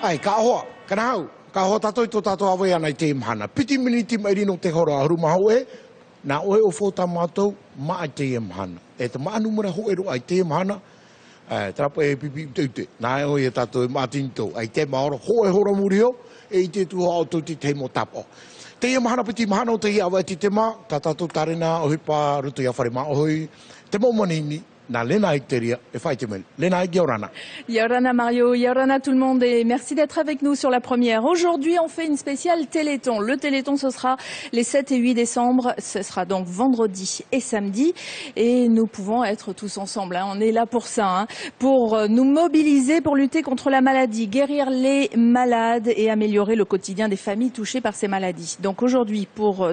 Ai, ka hoa, kana hau. Ka hoa tato I tō tato awai ana I te imahana. Piti miniti mai rino te hora aru maho e. Nā oe o fōta mātou, maa I te imahana. E te maanu mura ho ero ai te imahana. Trapa e pipi teute. Nā oe e tato e mātinto. Ai te maora ho e hora muri o. E I te tuha o tōti te mo tapo. Te imahana piti imahana o te hi awa ti te mā. Tā tato tarena o hipa ruto I a whare maa ohoi. Te mo manini. Na lena iteria e fai te mele. Lena Yorana. Yorana Mario, Yorana tout le monde et merci d'être avec nous sur la première. Aujourd'hui, on fait une spéciale Téléthon. Le Téléthon, ce sera les 7 et 8 décembre. Ce sera donc vendredi et samedi. Et nous pouvons être tous ensemble. Hein. On est là pour ça. Hein. Pour nous mobiliser, pour lutter contre la maladie, guérir les malades et améliorer le quotidien des familles touchées par ces maladies. Donc aujourd'hui,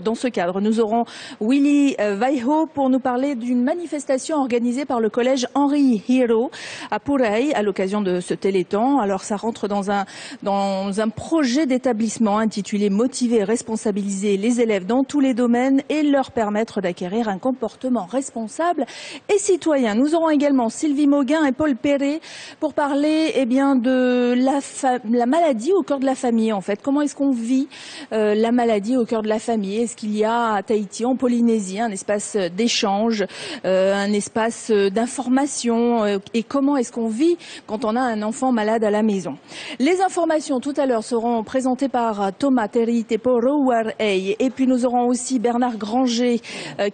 dans ce cadre, nous aurons Willy Vaiho pour nous parler d'une manifestation organisée par le collège Henri Hiro à Purai à l'occasion de ce Téléthon. Alors ça rentre dans un projet d'établissement intitulé Motiver et responsabiliser les élèves dans tous les domaines et leur permettre d'acquérir un comportement responsable et citoyen. Nous aurons également Sylvie Mauguin et Paul Perret pour parler de la maladie au cœur de la famille en fait. Comment est-ce qu'on vit la maladie au cœur de la famille? Est-ce qu'il y a à Tahiti, en Polynésie, un espace d'échange, un espace d'information et comment est-ce qu'on vit quand on a un enfant malade à la maison. Les informations tout à l'heure seront présentées par Thomas Terry Tepo-Rouarei et puis nous aurons aussi Bernard Granger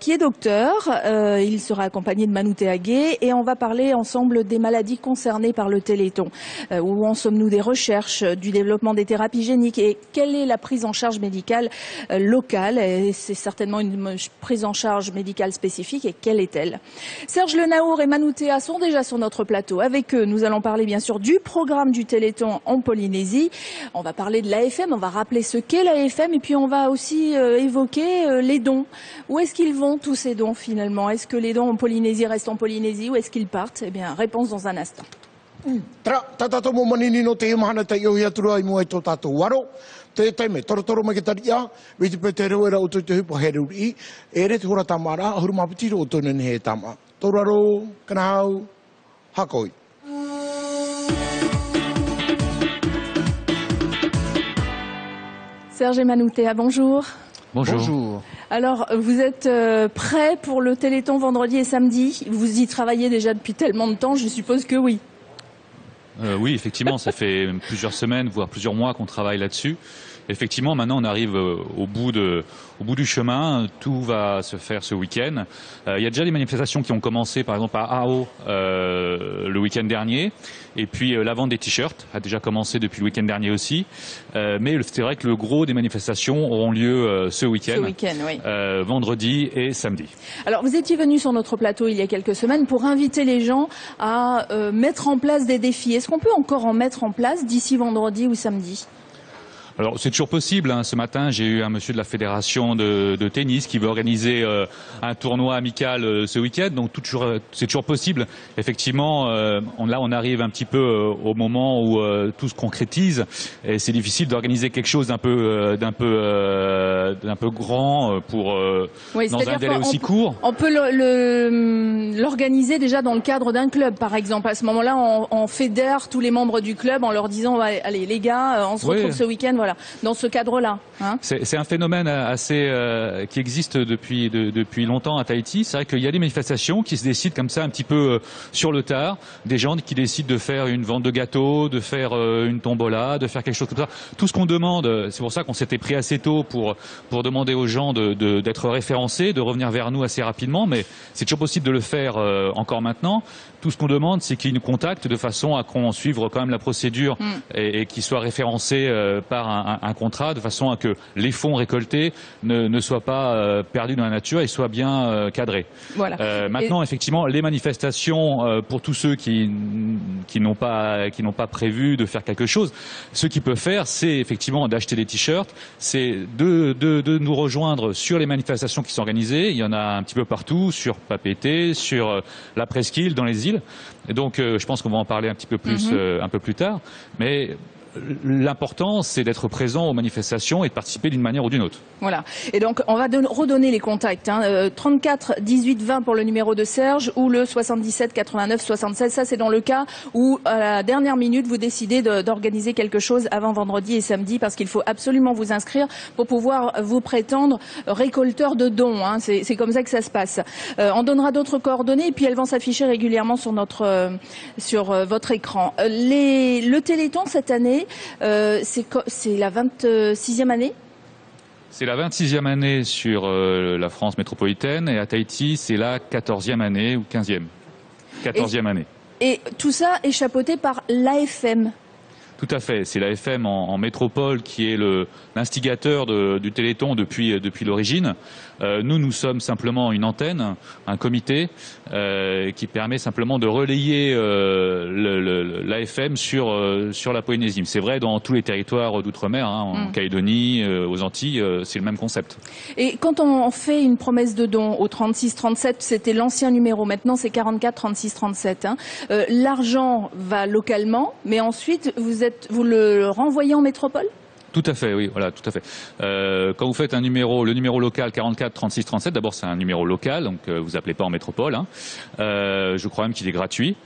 qui est docteur. Il sera accompagné de Manu Teagé et on va parler ensemble des maladies concernées par le Téléthon. Où en sommes-nous des recherches, du développement des thérapies géniques et quelle est la prise en charge médicale locale? C'est certainement une prise en charge médicale spécifique et quelle est-elle? Serge Lenaour et Manu Théa sont déjà sur notre plateau. Avec eux, nous allons parler bien sûr du programme du Téléthon en Polynésie. On va parler de l'AFM, on va rappeler ce qu'est l'AFM et puis on va aussi évoquer les dons. Où est-ce qu'ils vont tous ces dons finalement? Est-ce que les dons en Polynésie restent en Polynésie ou est-ce qu'ils partent? Eh bien, réponse dans un instant. Tatato mo manini no te imahana te ioi atura I mua I tō tātou waro. Te taime, torotoro mai ke taria, witi pe te reo era o te hupo here uri, e re te hora tamara, ahuru mapitiro o tōne ni he tama. Toraro, kanahau, hakoi. Serge et Manu Théa, bonjour. Bonjour. Bonjour. Alors, vous êtes prêts pour le Téléthon vendredi et samedi? Vous y travaillez déjà depuis tellement de temps, je suppose que oui. Oui, effectivement, ça fait plusieurs semaines, voire plusieurs mois qu'on travaille là-dessus. Effectivement, maintenant, on arrive au bout du chemin. Tout va se faire ce week-end. Il y a déjà des manifestations qui ont commencé, par exemple, à Ao le week-end dernier. Et puis, la vente des t-shirts a déjà commencé depuis le week-end dernier aussi. Mais c'est vrai que le gros des manifestations auront lieu ce week-end. Oui. Vendredi et samedi. Alors, vous étiez venu sur notre plateau il y a quelques semaines pour inviter les gens à mettre en place des défis. Est-ce qu'on peut encore en mettre en place d'ici vendredi ou samedi? Alors c'est toujours possible. Hein. Ce matin, j'ai eu un monsieur de la fédération de tennis qui veut organiser un tournoi amical ce week-end. Donc c'est toujours possible. Effectivement, on arrive un petit peu au moment où tout se concrétise et c'est difficile d'organiser quelque chose d'un peu grand pour dans un délai aussi court. On peut l'organiser déjà dans le cadre d'un club, par exemple. À ce moment-là, on fédère tous les membres du club en leur disant allez les gars, on se retrouve ce week-end. Voilà, dans ce cadre-là. Hein. C'est un phénomène assez qui existe depuis longtemps à Tahiti. C'est vrai qu'il y a des manifestations qui se décident comme ça un petit peu sur le tard. Des gens qui décident de faire une vente de gâteaux, de faire une tombola, de faire quelque chose comme ça. Tout ce qu'on demande, c'est pour ça qu'on s'était pris assez tôt pour demander aux gens d'être référencés, de revenir vers nous assez rapidement. Mais c'est toujours possible de le faire encore maintenant. Tout ce qu'on demande, c'est qu'ils nous contactent de façon à qu'on suive quand même la procédure et qu'ils soient référencés par un contrat, de façon à que les fonds récoltés ne soient pas perdus dans la nature et soient bien cadrés. Voilà. Maintenant, effectivement, les manifestations, pour tous ceux qui n'ont pas prévu de faire quelque chose, ce qu'ils peuvent faire, c'est effectivement d'acheter des t-shirts, c'est de nous rejoindre sur les manifestations qui sont organisées. Il y en a un petit peu partout, sur Papeete, sur la Presqu'île, dans les îles. Et donc, je pense qu'on va en parler un petit peu plus, un peu plus tard. Mais l'important, c'est d'être présent aux manifestations et de participer d'une manière ou d'une autre. Voilà. Et donc, on va redonner les contacts. 34 18 20 pour le numéro de Serge ou le 77 89 76. Ça, c'est dans le cas où, à la dernière minute, vous décidez d'organiser quelque chose avant vendredi et samedi, parce qu'il faut absolument vous inscrire pour pouvoir vous prétendre récolteur de dons. C'est comme ça que ça se passe. On donnera d'autres coordonnées et puis elles vont s'afficher régulièrement sur votre écran. Le Téléthon cette année, c'est la 26e année. C'est la 26e année sur la France métropolitaine et à Tahiti, c'est la 14e année ou 15e. 14e année. Et tout ça est chapeauté par l'AFM. Tout à fait. C'est l'AFM en métropole qui est l'instigateur du Téléthon depuis l'origine. Nous sommes simplement une antenne, un comité qui permet simplement de relayer l'AFM sur la Polynésie. C'est vrai dans tous les territoires d'outre-mer, en Calédonie, aux Antilles, c'est le même concept. Et quand on fait une promesse de don au 36-37, c'était l'ancien numéro, maintenant c'est 44-36-37. L'argent va localement, mais ensuite vous le renvoyez en métropole ? Tout à fait, oui, voilà, tout à fait. Quand vous faites le numéro local 44 36 37, d'abord c'est un numéro local, donc vous appelez pas en métropole. Je crois même qu'il est gratuit.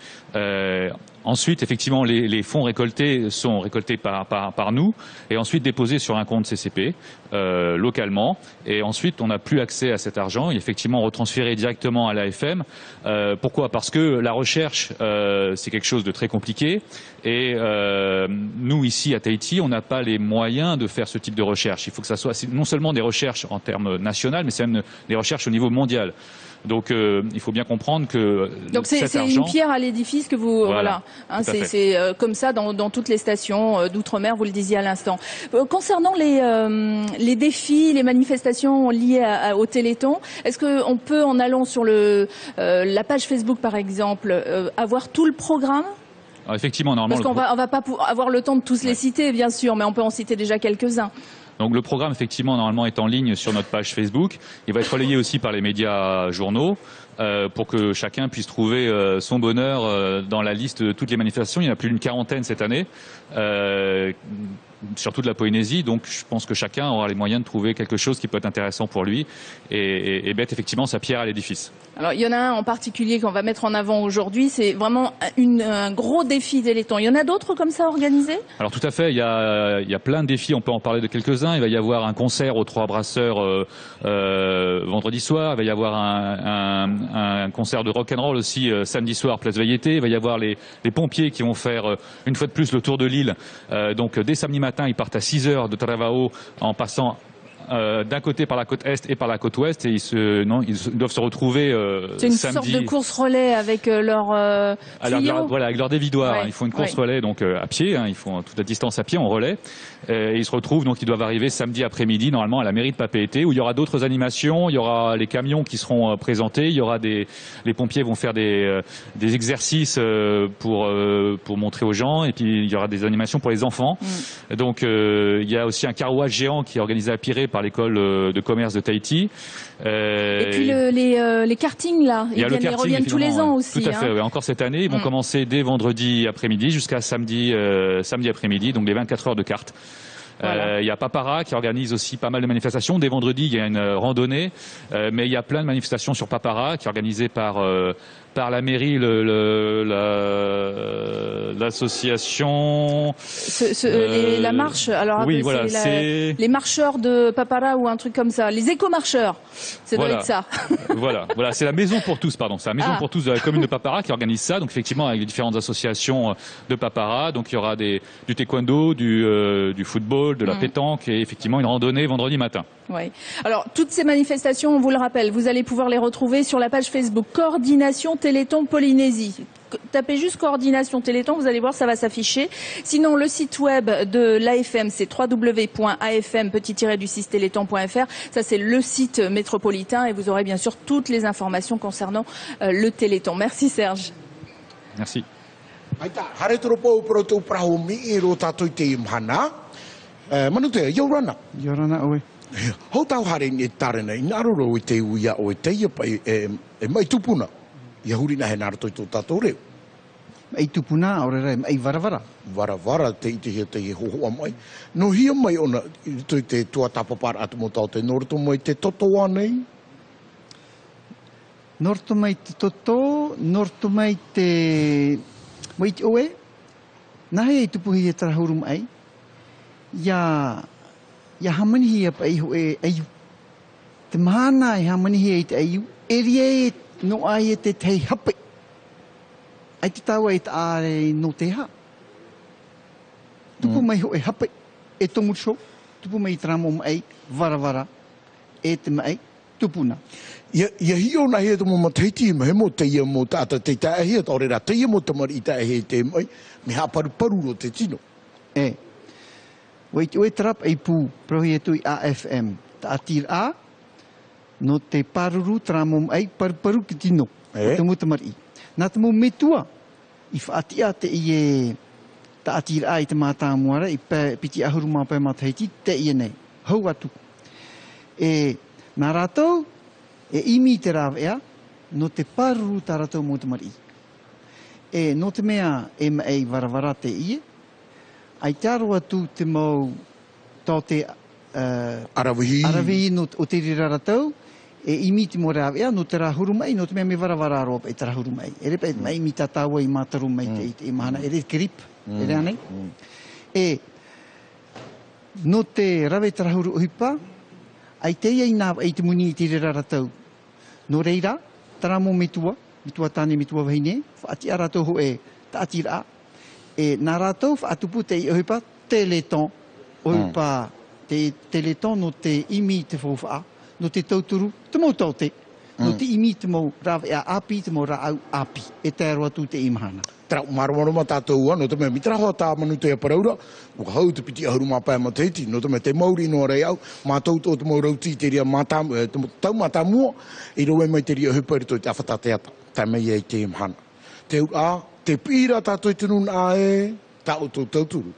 Ensuite, effectivement, les fonds récoltés sont récoltés par nous et ensuite déposés sur un compte CCP localement. Et ensuite, on n'a plus accès à cet argent. Il est effectivement retransféré directement à l'AFM. Pourquoi ? Parce que la recherche, c'est quelque chose de très compliqué. Et nous, ici, à Tahiti, on n'a pas les moyens de faire ce type de recherche. Il faut que ça soit non seulement des recherches en termes nationaux, mais c'est même des recherches au niveau mondial. Donc il faut bien comprendre que donc c'est une pierre à l'édifice que vous voilà. C'est comme ça dans toutes les stations d'outre-mer, vous le disiez à l'instant. Concernant les défis, les manifestations liées au Téléthon, est-ce qu'on peut, en allant sur la page Facebook par exemple, avoir tout le programme ? Alors, effectivement, normalement. Parce qu'on va pas avoir le temps de tous les citer, bien sûr, mais on peut en citer déjà quelques-uns. Donc le programme, effectivement, normalement est en ligne sur notre page Facebook. Il va être relayé aussi par les médias journaux pour que chacun puisse trouver son bonheur dans la liste de toutes les manifestations. Il y en a plus d'une quarantaine cette année, sur toute la Polynésie. Donc je pense que chacun aura les moyens de trouver quelque chose qui peut être intéressant pour lui et mettre effectivement sa pierre à l'édifice. Alors il y en a un en particulier qu'on va mettre en avant aujourd'hui, c'est vraiment un gros défi Téléthon. Il y en a d'autres comme ça organisés ? Alors tout à fait, il y a plein de défis, on peut en parler de quelques-uns. Il va y avoir un concert aux Trois Brasseurs vendredi soir, il va y avoir un concert de rock'n'roll aussi samedi soir, place Valleyté. Il va y avoir les pompiers qui vont faire une fois de plus le tour de l'île. Donc dès samedi matin, ils partent à 6h de Taravao en passant d'un côté par la côte est et par la côte ouest et ils doivent se retrouver c'est une samedi. Sorte de course relais avec leur tuyau. Voilà, avec leur dévidoir. Ouais. Ils font une course relais donc à pied, ils font toute la distance à pied en relais. Et ils se retrouvent donc ils doivent arriver samedi après-midi normalement à la mairie de Papeete où il y aura d'autres animations, il y aura les camions qui seront présentés, il y aura les pompiers vont faire des exercices pour montrer aux gens et puis il y aura des animations pour les enfants. Donc il y a aussi un carouage géant qui est organisé à Pirée par l'école de commerce de Tahiti. Et puis les kartings là, ils reviennent tous les ans aussi. Tout à fait, encore cette année, ils vont commencer dès vendredi après-midi jusqu'à samedi après-midi, donc les 24 heures de kart. Voilà. Il y a Papara qui organise aussi pas mal de manifestations. Dès vendredi, il y a une randonnée, mais il y a plein de manifestations sur Papara qui est organisée par la mairie, l'association. La marche. Alors oui, voilà, les marcheurs de Papara ou un truc comme ça. Les éco-marcheurs. Ça doit être ça. Voilà, c'est la Maison pour tous, pardon. C'est la Maison pour tous de la commune de Papara qui organise ça. Donc effectivement, avec les différentes associations de Papara. Donc il y aura du taekwondo, du football, de la pétanque et effectivement une randonnée vendredi matin. Oui. Alors toutes ces manifestations, on vous le rappelle, vous allez pouvoir les retrouver sur la page Facebook Coordination Téléthon Polynésie. Tapez juste Coordination Téléthon, vous allez voir, ça va s'afficher. Sinon, le site web de l'AFM, c'est www.afm-du6téléthon.fr. Ça, c'est le site métropolitain et vous aurez bien sûr toutes les informations concernant le Téléthon. Merci Serge. Merci. Yorana, oui. Ho tau hare ni tarena i naroro i te uia o te ia pa mai tupuna. Ia huri na he naro toi tō tātou reo. Mai tupuna, aurera, mai varavara. Vara te iti hea te hohoa mai. No hia mai ona, tui te tua tapapara atu mo tau te noroto mai te toto anei? Norto mai te toto, norto mai te... Mai te oe, nahe e tupuhi e tarahuru mai, ia hamanihi apa iho e aiu. Te mahana e hamanihi e te aiu, e ria e no ai e te tei hape. Ai te taua e te are no te ha. Tupu mai ho e hape, e tomursho, tupu mai tramo mai, varavara, e te mai, tupuna. Ia hio na hea tomo mataiti me mo te ia mo tata te tae hea taore ra te ia mo tamari i tae hea te mai me ha paru ro te tino. Wait, oe trap ei pū, prohi e tui AFM, ta atir A, no te paruru tramom ei paru ki tino, o te mutamari. Nā te mo metua, i whaatia te i e ta atir A i te mātā muara, i piti ahuru māpai mataiti, te i e nei, hau atu. Nā rātou, e imi te rāwea, no te paruru tā rātou mutamari. No te mea e mei varavara te i e, ai te aro atu te mau tō te arawihi no o te riraratau, e imi te mo rāwea, no te rāhuru mai, no te mea me varavara aroa e te rāhuru mai. E repa e mai mi tātaua i mātaru mai te mahana, e re kirip, e rea nei. No te rawe te rāhuru uhipa, ai te iei nā i te muni i te riraratau. No reira, taramo mitua tāne mitua wahine, whaati a rātou ho e ta atira a. Nā rātou whaatupu te i ohipa Teleton, ohipa te Teleton no te imi te whawha, no te tauturu, te mau taute, no te imi te mau rawe a api, te mau rāau api, e te aroa tu te imahana. Trau maroma tātou ua, no te mea mitrahoa tā manu te aparaura, o hau te piti ahuru māpai mataiti, no te mea te mauri no rei au, mātou tō te maurauti te ria tau mātā mua, i roe mai te ria hupari toi te awhata te ata, tā mei e te imahana. Te ura, te pira tātou i tunun a tā o tō tauturu.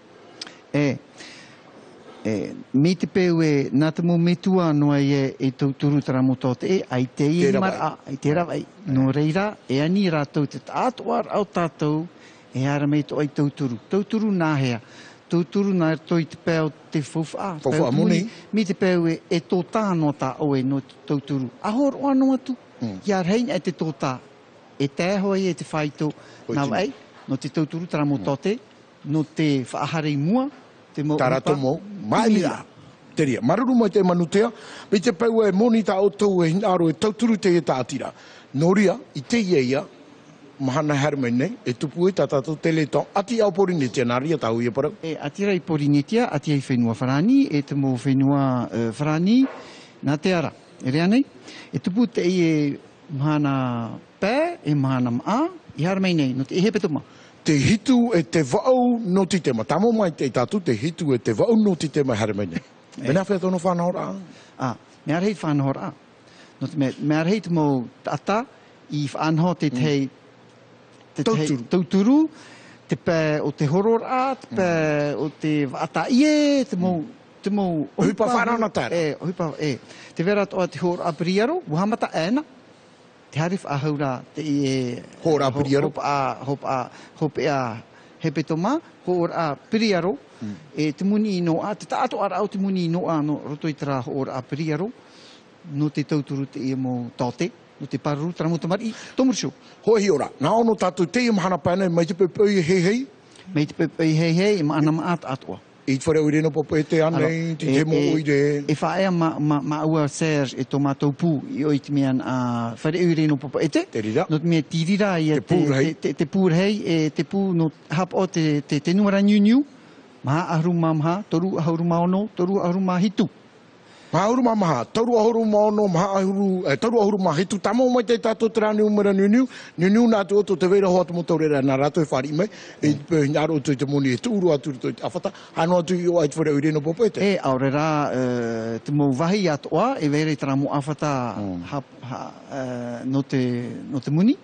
Me te peu nā te mo metua noa e tauturu tara mo tō te ai te i mara, ai te rawai. No reira, e ani rātou te tātoar au tātou, e ara mei to ai tauturu. Tauturu nā hea. Tauturu nā toi te pēo te whawha. Whawha muni. Me te peu e tō tāno tā oe no tauturu. Ahoro anō atu. Ia reina e te tō tā. E tēhoi e te whaito nā wai, no te tauturu tara mo tote, no te whaaharei mua, te mo Tarato mo, maia. Te ria, maruru mai te manutea, me te pau e moni tā o tau e hinaro e tauturu te e tā atira. Nō ria, i te ia, mahana harmai nei, e tupu e tātātou Teleton, ati au porinetia, nā ria tāu ia parau. Atira i porinetia, ati ai whenua wharani, e te mo whenua wharani, nā te ara, e rea nei. E tupu te i e mahana pē, e mahana maa, i harmai nei, no te e hepetoma. Te hitu e te vau no ti tema. Tamo mai te tātu, te hitu e te vau no ti tema harmai nei. Mena whea tono whanahora a? Me arhei whanahora a. No te me arhei te mo tata i whanho te tauturu, te pē o te horor a, te pē o te wata ie, te mo Hupa whanana tāra. Hupa, te vera toa te hor a priaro, uhamata ena. Te harif a haura te i hor a priaro. Hope a hepetoma, hor a priaro. Te muni no a, te tāto ara au te muni no a no roto i tera hor a priaro. No te tauturu te i mo tote, no te pararu tera mutamari, tomursho. Hoi ora, nā ono tātou te i mahana pēnei, mai te pepei hei hei? Mai te pepei hei hei, ma ana ma atua. I te whare uri no popo e te anei, te te mo ui de... E whaea ma ua Serge e tō mātou pū i oi te mean a whare uri no popo e te. Te rira. No te mea tirira i te pūrhei, te pū no hap o te nuara niu, maha ahuruma maha, toru ahuruma ono, toru ahuruma hitu. Maha ahuruma maha, toru ahuruma ono, toru ahuruma hitu, tamo mai te tātou te rāni umera niu, nā tu oto te veira hoa te mo taurera nā rātou i whari mai, e te ngaro tu te moni e tūru atu tu te awhata, hano atu i o ai te whare uri no popo e te. Aurera, te mo wahi atoa, e vere tera mo awhata no te muni.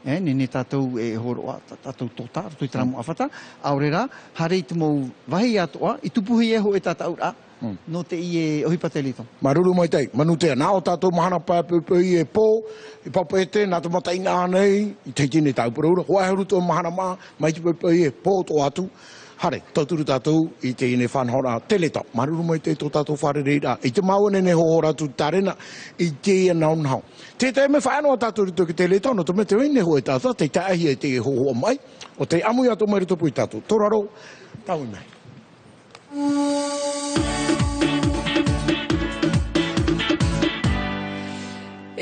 Nene tātou e horoa, tātou tōtā, rotoi tera mo awhata. Aurera, harei te mo wahi atoa, i tupuhi e ho e tātou ra, no te i e ohipa Teleton. Maruru mai tei, manu tea, nā o tātou mahana pāpui e pō, i papete, nā te mata inga nei, i te tine tau puraura, hoa heru tō mahana mā, mai te pāpui e pō tō atu. Hare, tauturu tātou i te ine whanhora Teleton. Maruru mai tei tō tātou wharereira, i te maua nene hohora tu tarena, i te ia naunhau. Te me whaanoa tātou rito ki Teleton, o te me te wine hoe tātou, te tāhi e te hohoa mai, o te amui ato mai rito pui tātou. Tōraro, tau mai.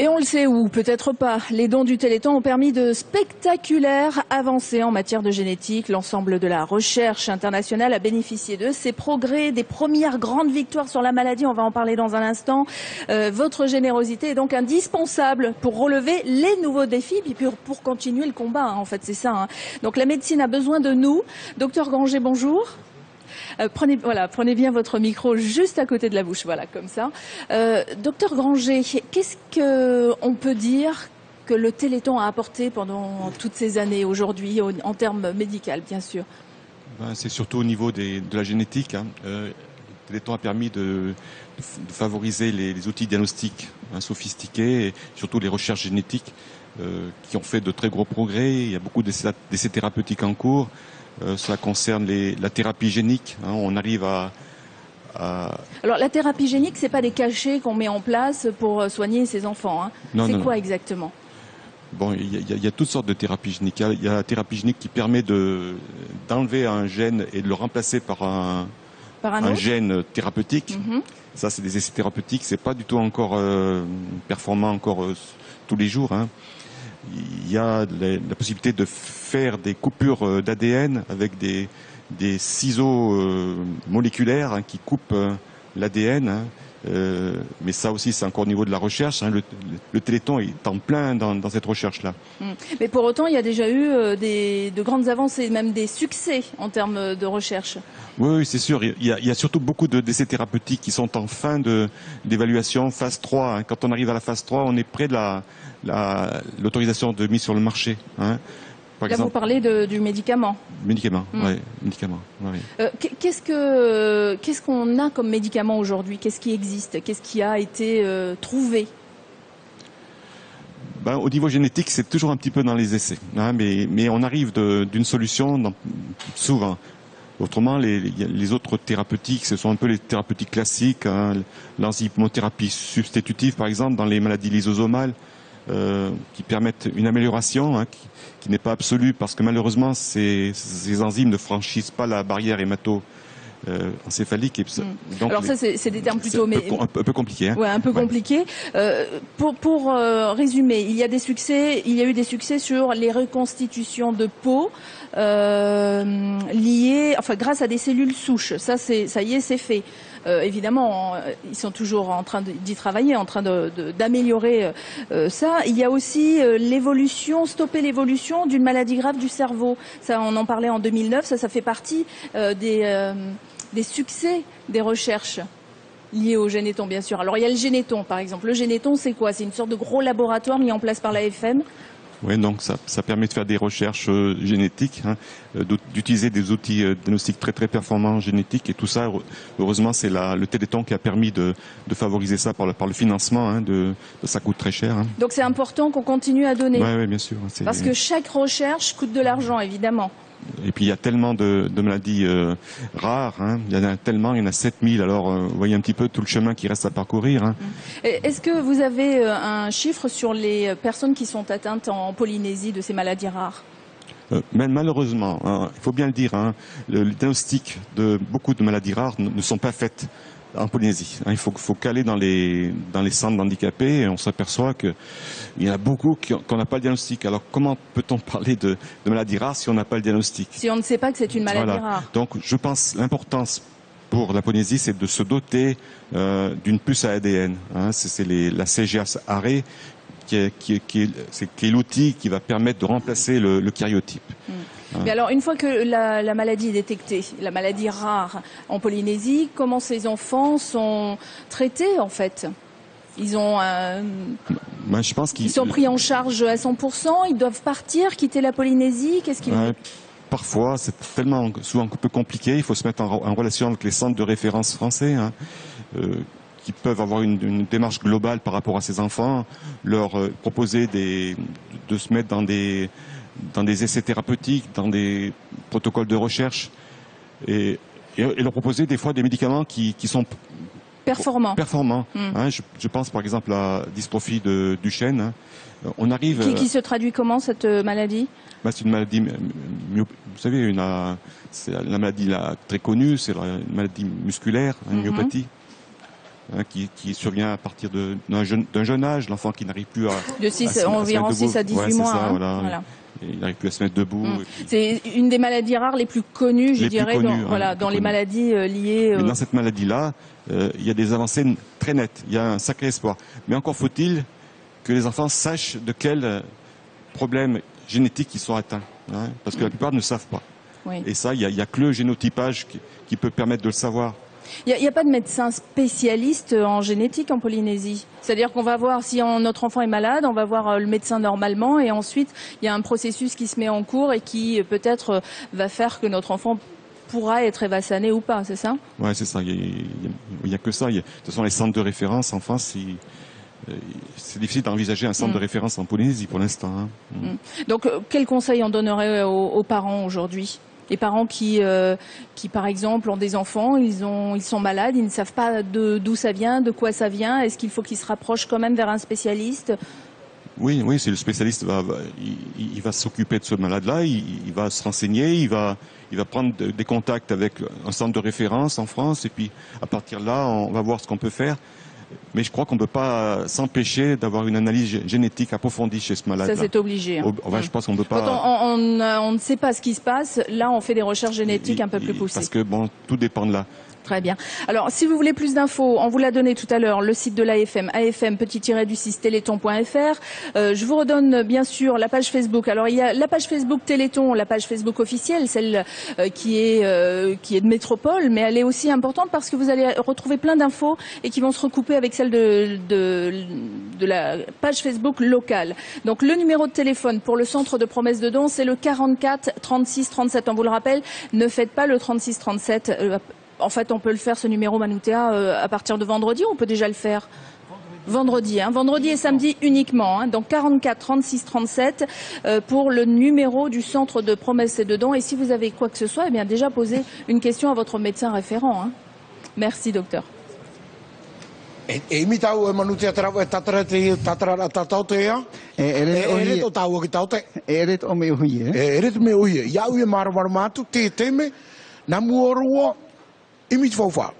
Et on le sait ou peut-être pas, les dons du Téléthon ont permis de spectaculaires avancées en matière de génétique. L'ensemble de la recherche internationale a bénéficié de ces progrès, des premières grandes victoires sur la maladie. On va en parler dans un instant. Votre générosité est donc indispensable pour relever les nouveaux défis, puis pour continuer le combat. En fait, c'est ça. Hein. Donc la médecine a besoin de nous. Docteur Granger, bonjour. Prenez bien votre micro juste à côté de la bouche, voilà, comme ça. Docteur Granger, qu'est-ce qu'on peut dire que le Téléthon a apporté pendant toutes ces années aujourd'hui, en termes médicaux, bien sûr? C'est surtout au niveau de la génétique. Hein. Le Téléthon a permis de favoriser les outils diagnostiques sophistiqués, et surtout les recherches génétiques qui ont fait de très gros progrès. Il y a beaucoup d'essais thérapeutiques en cours. Cela concerne la thérapie génique. Hein, on arrive à... Alors la thérapie génique, c'est pas des cachets qu'on met en place pour soigner ses enfants. Hein. C'est quoi exactement? Bon, il y a toutes sortes de thérapies géniques. Il y a la thérapie génique qui permet d'enlever un gène et de le remplacer par un gène thérapeutique. Ça, c'est des essais thérapeutiques. C'est pas du tout encore performant encore tous les jours. Hein. Il y a la possibilité de faire des coupures d'ADN avec des ciseaux moléculaires qui coupent l'ADN. Hein. Mais ça aussi, c'est encore au niveau de la recherche. Hein. Le Téléthon est en plein dans cette recherche-là. Mais pour autant, il y a déjà eu de grandes avancées, même des succès en termes de recherche. Oui, c'est sûr. Il y a surtout beaucoup d'essais thérapeutiques qui sont en fin d'évaluation, phase 3. Hein. Quand on arrive à la phase 3, on est près de l'autorisation de mise sur le marché. Hein. Par exemple, vous parlez du médicament. Médicament, oui. Médicament. Ouais. Qu'est-ce qu'on a comme médicament aujourd'hui? Qu'est-ce qui existe? Qu'est-ce qui a été trouvé? Au niveau génétique, c'est toujours un petit peu dans les essais. Hein, mais on arrive d'une solution souvent. Autrement, les autres thérapeutiques, ce sont un peu les thérapeutiques classiques. Hein, l'enzymothérapie substitutive, par exemple, dans les maladies lysosomales, qui permettent une amélioration, hein, qui n'est pas absolue, parce que malheureusement, ces enzymes ne franchissent pas la barrière hémato-encéphalique. Donc, alors ça, c'est des termes plutôt... un peu compliqués. Hein. Ouais, un peu compliqué. Pour résumer, il y a eu des succès sur les reconstitutions de peau liées, grâce à des cellules souches. Ça y est, c'est fait. Évidemment, ils sont toujours en train d'y travailler, en train d'améliorer ça. Il y a aussi stopper l'évolution d'une maladie grave du cerveau. Ça, on en parlait en 2009. Ça fait partie des succès des recherches liées au Généthon, bien sûr. Alors, il y a le Généthon, par exemple. Le Généthon, c'est quoi? C'est une sorte de gros laboratoire mis en place par l'AFM. Oui, donc ça permet de faire des recherches génétiques, hein, d'utiliser des outils diagnostiques très très performants en génétique, et tout ça, heureusement, c'est le Téléthon qui a permis de favoriser ça par le financement. Hein, ça coûte très cher. Hein. Donc c'est important qu'on continue à donner. Oui, bien sûr. Parce que chaque recherche coûte de l'argent, évidemment. Et puis il y a tellement de maladies rares, hein. Il y en a tellement, il y en a 7000, alors vous voyez un petit peu tout le chemin qui reste à parcourir. Hein. Est-ce que vous avez un chiffre sur les personnes qui sont atteintes en Polynésie de ces maladies rares? Malheureusement, hein, il faut bien le dire, hein, le diagnostic de beaucoup de maladies rares ne sont pas faites en Polynésie. Hein, il faut qu'aller dans les centres d'handicapés, et on s'aperçoit qu'il y en a beaucoup qu'on n'a pas le diagnostic. Alors comment peut-on parler de maladies rares si on n'a pas le diagnostic? Si on ne sait pas que c'est une maladie rare. Donc je pense l'importance pour la Polynésie, c'est de se doter d'une puce à ADN. Hein, c'est la CGS-ARE qui est l'outil qui va permettre de remplacer le karyotype. Mais alors, une fois que la maladie est détectée, la maladie rare en Polynésie, comment ces enfants sont traités, en fait? Ils je pense ils sont pris en charge à 100%, ils doivent partir, quitter la Polynésie, qu'est-ce qu'ils... parfois, c'est tellement souvent un peu compliqué, il faut se mettre en relation avec les centres de référence français, hein, qui peuvent avoir une démarche globale par rapport à ces enfants, leur proposer de se mettre dans des essais thérapeutiques, dans des protocoles de recherche, et leur proposer des fois des médicaments qui sont performants. Hein, je pense par exemple à la dystrophie de Duchenne. Hein. On arrive. Qui se traduit comment cette maladie? C'est une maladie, vous savez, c'est la maladie très connue, c'est la maladie musculaire, une myopathie. Hein, qui survient à partir d'un jeune âge, l'enfant qui n'arrive plus environ 6 à 18 mois. Ça, hein. Voilà. Il n'arrive plus à se mettre debout. C'est une des maladies rares les plus connues, je dirais, dans les maladies liées... Mais dans cette maladie-là, il y a des avancées très nettes, il y a un sacré espoir. Mais encore faut-il que les enfants sachent de quels problèmes génétiques ils sont atteints. Hein, parce que la plupart ne savent pas. Oui. Et ça, il n'y a que le génotypage qui peut permettre de le savoir. Il n'y a pas de médecin spécialiste en génétique en Polynésie. C'est-à-dire qu'on va voir si notre enfant est malade, on va voir le médecin normalement et ensuite il y a un processus qui se met en cours et qui peut-être va faire que notre enfant pourra être évassané ou pas, c'est ça? Oui, c'est ça. Il n'y a que ça. De toute façon, les centres de référence, enfin, c'est difficile d'envisager un centre de référence en Polynésie pour l'instant. Hein. Donc, quel conseil on donnerait aux parents aujourd'hui? Les parents qui, par exemple, ont des enfants, ils sont malades, ils ne savent pas d'où ça vient, de quoi ça vient. Est-ce qu'il faut qu'ils se rapprochent quand même vers un spécialiste? Oui, si le spécialiste il va s'occuper de ce malade-là, il va se renseigner, il va prendre des contacts avec un centre de référence en France, et puis à partir de là, on va voir ce qu'on peut faire. Mais je crois qu'on ne peut pas s'empêcher d'avoir une analyse génétique approfondie chez ce malade-là. Ça, c'est obligé. Hein. Je pense qu'on ne peut pas... Quand on ne sait pas ce qui se passe, là, on fait des recherches génétiques un peu plus poussées. Parce que, tout dépend de là. Très bien. Alors, si vous voulez plus d'infos, on vous l'a donné tout à l'heure, le site de l'AFM, afm-téléthon.fr. Je vous redonne, bien sûr, la page Facebook. Alors, il y a la page Facebook Téléthon, la page Facebook officielle, celle qui est de Métropole, mais elle est aussi importante parce que vous allez retrouver plein d'infos et qui vont se recouper avec celle de la page Facebook locale. Donc, le numéro de téléphone pour le centre de promesse de dons, c'est le 44 36 37. On vous le rappelle, ne faites pas le 36 37. En fait, on peut le faire, ce numéro Manoutéa, à partir de vendredi, ou on peut déjà le faire vendredi, hein. Vendredi et samedi uniquement. Hein. Donc 44 36 37 pour le numéro du centre de promesse et de dons. Et si vous avez quoi que ce soit, eh bien déjà posez une question à votre médecin référent. Hein. Merci, docteur. Imit fofa.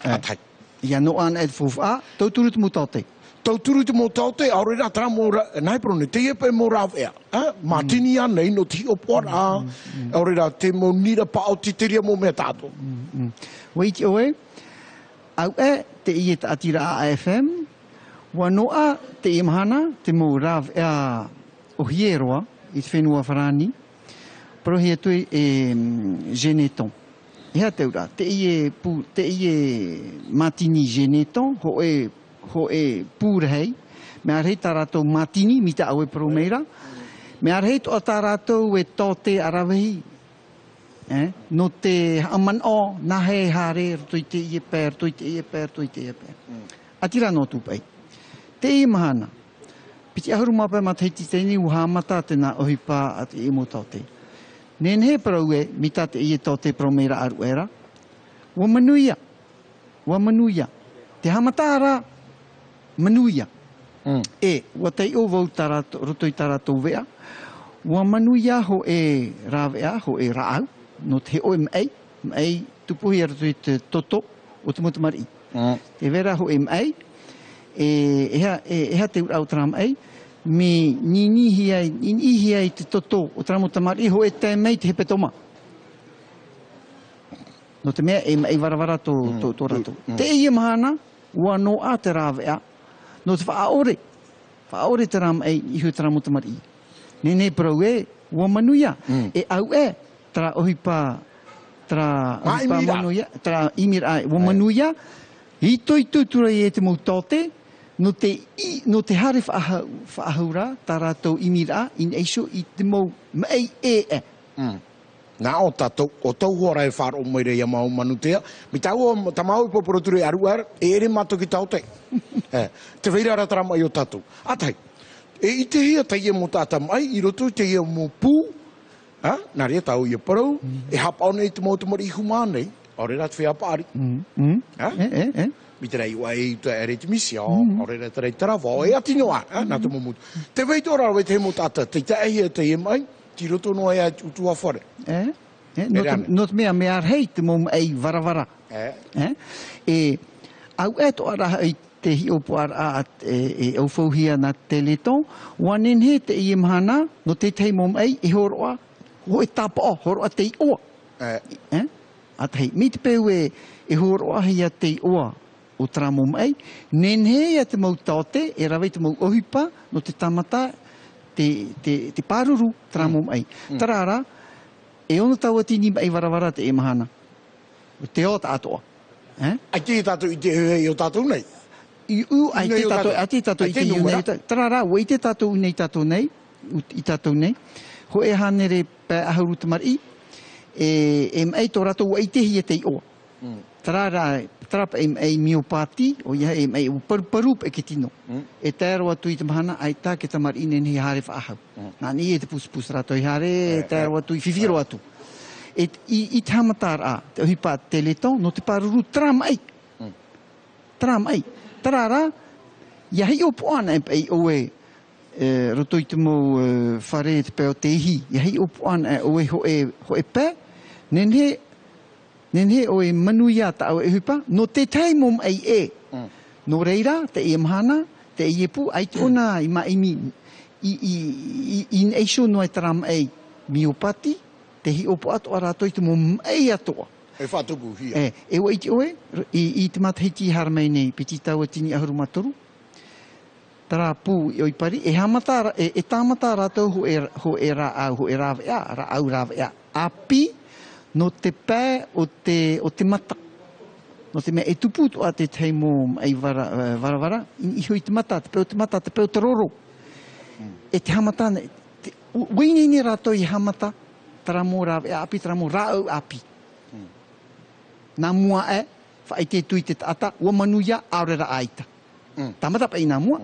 Atai. Ya no an et fofa, tauturut mutate. Tauturut mutate, aurora tramora, naipron, te pe moravea. Martinia, nei no ti opora, aurora te monira pa autiteria momentato. Wait, oe, au te iet atira AFM, wanoa te imhana, te morav o hieroa, it fenua farani, prohietui geneton. Hea teura, te ie matini geneton, ho e pūrehei, me arhei taratou matini, mita aue promeira, me arhei to taratou e tote arawehi, no te aman o, nahe hare, toi te ie per, toi te ie per, toi te ie per. Atira no tupai. Te ie mahana, piti ahuru mapai matheiti teini uhamata tena ohipa at i motote. Nen he praue mita te ie tote promera aruera. Wa manuia. Te hamatara manuia. E wa te o vau tarato rotoi tarato vea. Wa manuia ho e ravea ho e raau. No te o mei tupuhi rotoi te toto o te mutamari. Te vera ho mei. Eha te urau tram ei. Me ni hiai te toto o tramo tamari ho e te mei te hepetoma. No te mea e varavara to rato. Te ia mahana, ua no a te rawea, no te whaaore te ram e ihu tramo tamari. Nene prau ua manuia, e au tra ohipa, tra manuia, tra imira, ua manuia, i toi tutura i te mautote, no te hare whaahura, tā rātou imira, in eisho i te mau mei Nā o tatou, o tau hora e whāro mai rei a mau manutea. Mi tau o tamau i poporoturi aruara, e ere mato ki tau te. Te veira ratara mai o tatou. Atai, e i te hia te ia mo tata mai, i roto te ia mo pū, nā rea tau ia parau, e hapa ona i te mau te mori i humanei, o re rat whea pāri. Mi te rei ua e i te ere te misi, o re rat rei tarawa, o e ati noa, nā te momutu. Te veito rara te mo tata, te te ehia te ia mai, ti roto noa e utua whare. Not mea arhei te mom ei varavara. E au e to ara i te hi opo ara e au fauhia na Teleton, wanen he te i mhana, no te tei mom ei, e horoa, ho e tapa o, horoa te i oa. At hei, mi te peu e horoa hea te i oa o tra mom ei, nen he te mau taote, e rawei te mau ohipa, no te tamata, te paruru tra mom ei. Tarara, e ono tau atini mai varavara te e mahana. Te o tātoa. Ai te tātou i te huhei o tātou nei? Ai te tātou i te iu nei. Tarara, o i te tātou nei tātou nei, i tātou nei. Ho e hanere pē ahuru tamari, e mai tō rato o i te hi e te i oa. Tarara, trapa e mai miopati, o ia e mai o parup e ke tino. E tēro atu i te mahana, ai tā ke tamari inen hi hare whaahau. Nā ni e te puspus rato i hare, e tēro atu i whiwhiro atu. I te hamatar a, te ohipa Teleton, no te paruru tram ai. Tram ai. Tarara, ia hei opo ana e pai oe, roto i te mou whare te peo te ihi, ia hei opo ana e oe ho e pē, nen he o e manuia ta au e hupa, no te taimom ai e. No reira, te e mahana, te e epu, ai te ona i maimi, i neisho no e taram ai miopati, te hi opo ato a rato i te mom ai atoa. E whātupu hia. E o iti oe, i te matahiti haramai nei, piti tau atini ahuru matoru, tara pū i oi pari, e tāmata rato ho e ra au, ho e ra au ra vea, api, no te pē o te mata. No te mea e tuputu a te teimo ai varavara, i hui te mata, te peo te roro. E te hamata, wini ni rato i hamata, taramo rāwe api, taramo rāu api. Nā mua e, whaai te tui te tata, ua manuia, aurera aita. Tamata pa i nā mua.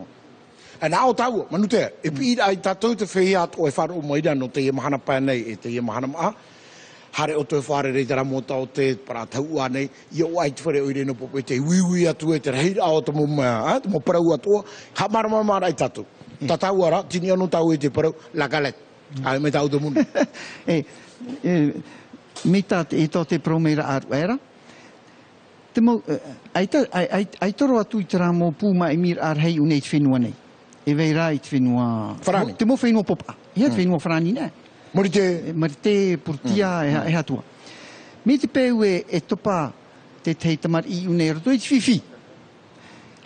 E nā o tau, manutea, e pi ai tātou te whehia ato e wharo o maira no te ia mahana pānei, e te ia mahana maa, hare o te whare rei tara mota o te para taua nei, i o ai te whare oire no popo e te wiwi atu e te reira o te mo mea, te mo parau atua, ha maramara ai tatu. Ta tau ara, tini anu tau e te parau, la galet. Ai me tau te munu. Me tā e tō te promeira aru era. Te mo, ai toro atu i te rā mō pūma e mir ar hei unei te whenua nei. E vei rā i te whenua... Wharani. Te mo whenua popa. Ia te whenua wharani nei. Marite, purtia e hatua. Me te peu e topa te tamar i unei roto i te whiwhi.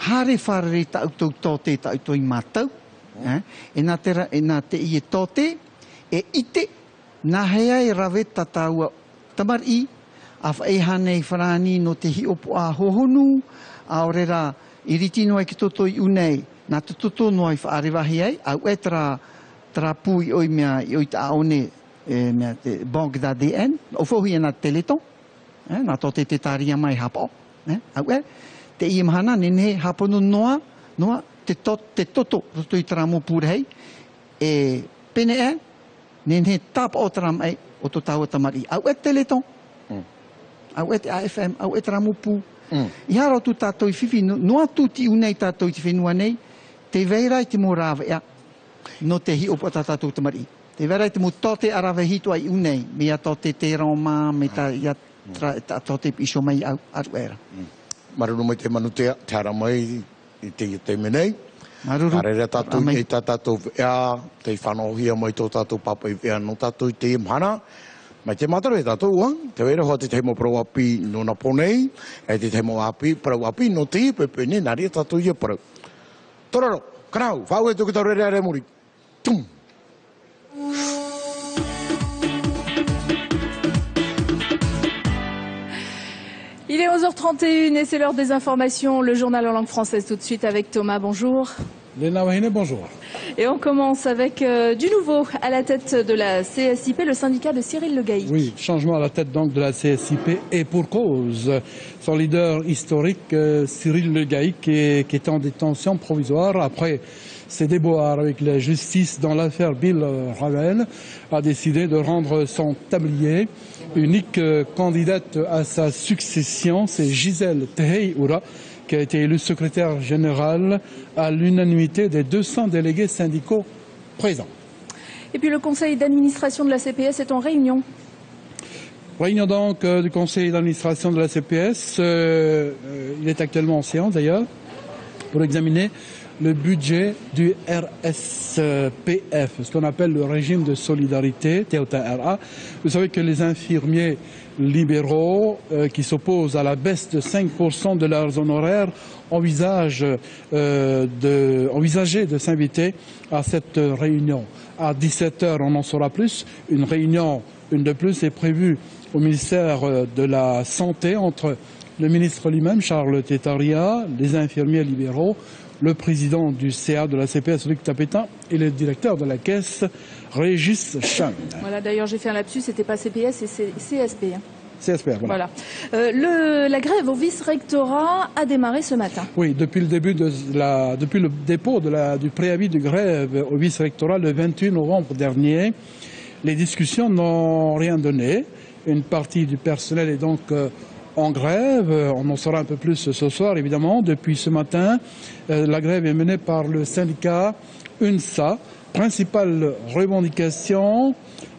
Hare wharere ta autou tōte ta autou i mātau. E nā te i e tōte, e ite, nā hea e rawe tataua tamar i, a whae hanei wharani no te hi opo a hohonu, a orera i riti noa ki toto i unei, nā te toto noa i whaarewahi ai, au e tra pui oi mea i oi ta aone mea te Banque d'ADN, o whohi e nā Teleton, nā tō te tāria mai hapa o. Au e, te i mahana, nene hapono noa, te toto roto i taramo pūrehei, e pene e, nene tapa o taram ei, o to taua tamari. Au e Teleton, au e te AFM, au e taramo pū. I haro tu tātou i whiwhi, noa tu ti unei tātou i te whenua nei, te veira i te mō rāwe ea. No te hi opo tātou tamari. Te vera te mo tote arawe hito ai unei, mea tote te roma, me ta tote iso mai aru era. Maruru mai te manutea, te ara mai i te menei. Maruru. Arere tātou i tā tātou ea, te whanohia mai tō tātou papa i ea no tātou i te imhana. Mai te mataru e tātou uang, te vera hoa te teimo parau api no na ponei, e te teimo parau api no te ipepe ne, nari e tātou i a parau. Toraro, kanau, whau e tuku tau rere are muri. Tum! Il est 11h31 et c'est l'heure des informations. Le journal en langue française tout de suite avec Thomas. Bonjour. Léna Wahine, bonjour. Et on commence avec du nouveau à la tête de la CSIP, le syndicat de Cyril Le Gaïc. Oui, changement à la tête donc de la CSIP et pour cause. Son leader historique, Cyril Le Gaïc, qui est en détention provisoire après ses déboires avec la justice dans l'affaire Bill Ravel, a décidé de rendre son tablier. Unique candidate à sa succession, c'est Gisèle Tehei-Oura, qui a été élue secrétaire générale à l'unanimité des 200 délégués syndicaux présents. Et puis le conseil d'administration de la CPS est en réunion. Réunion donc du conseil d'administration de la CPS. Il est actuellement en séance d'ailleurs pour examiner le budget du RSPF, ce qu'on appelle le régime de solidarité, TOTA-RA. Vous savez que les infirmiers libéraux qui s'opposent à la baisse de 5% de leurs honoraires envisageaient de s'inviter à cette réunion. À 17h, on en saura plus. Une réunion, une de plus, est prévue au ministère de la Santé entre le ministre lui-même, Charles Tétaria, les infirmiers libéraux, le président du CA de la CPS, Luc Tapetin, et le directeur de la caisse, Régis Chan. Voilà, d'ailleurs, j'ai fait un lapsus, c'était pas CPS, c'est CSP. Hein. CSP, voilà. La grève au vice-rectorat a démarré ce matin. Oui, depuis le dépôt du préavis de grève au vice-rectorat le 28 novembre dernier, les discussions n'ont rien donné. Une partie du personnel est donc en grève. On en saura un peu plus ce soir, évidemment. Depuis ce matin, la grève est menée par le syndicat UNSA. Principale revendication,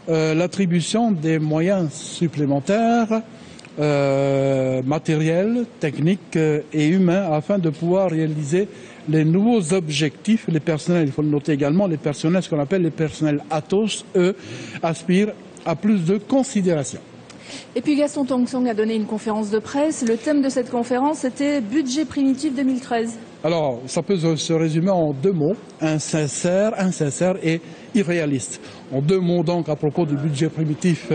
l'attribution des moyens supplémentaires, matériels, techniques et humains afin de pouvoir réaliser les nouveaux objectifs. Les personnels, il faut le noter également, les personnels, ce qu'on appelle les personnels ATOS, eux, aspirent à plus de considération. Et puis Gaston Tong-Song a donné une conférence de presse. Le thème de cette conférence était budget primitif 2013. Alors, ça peut se résumer en deux mots, insincère et irréaliste. En deux mots donc à propos du budget primitif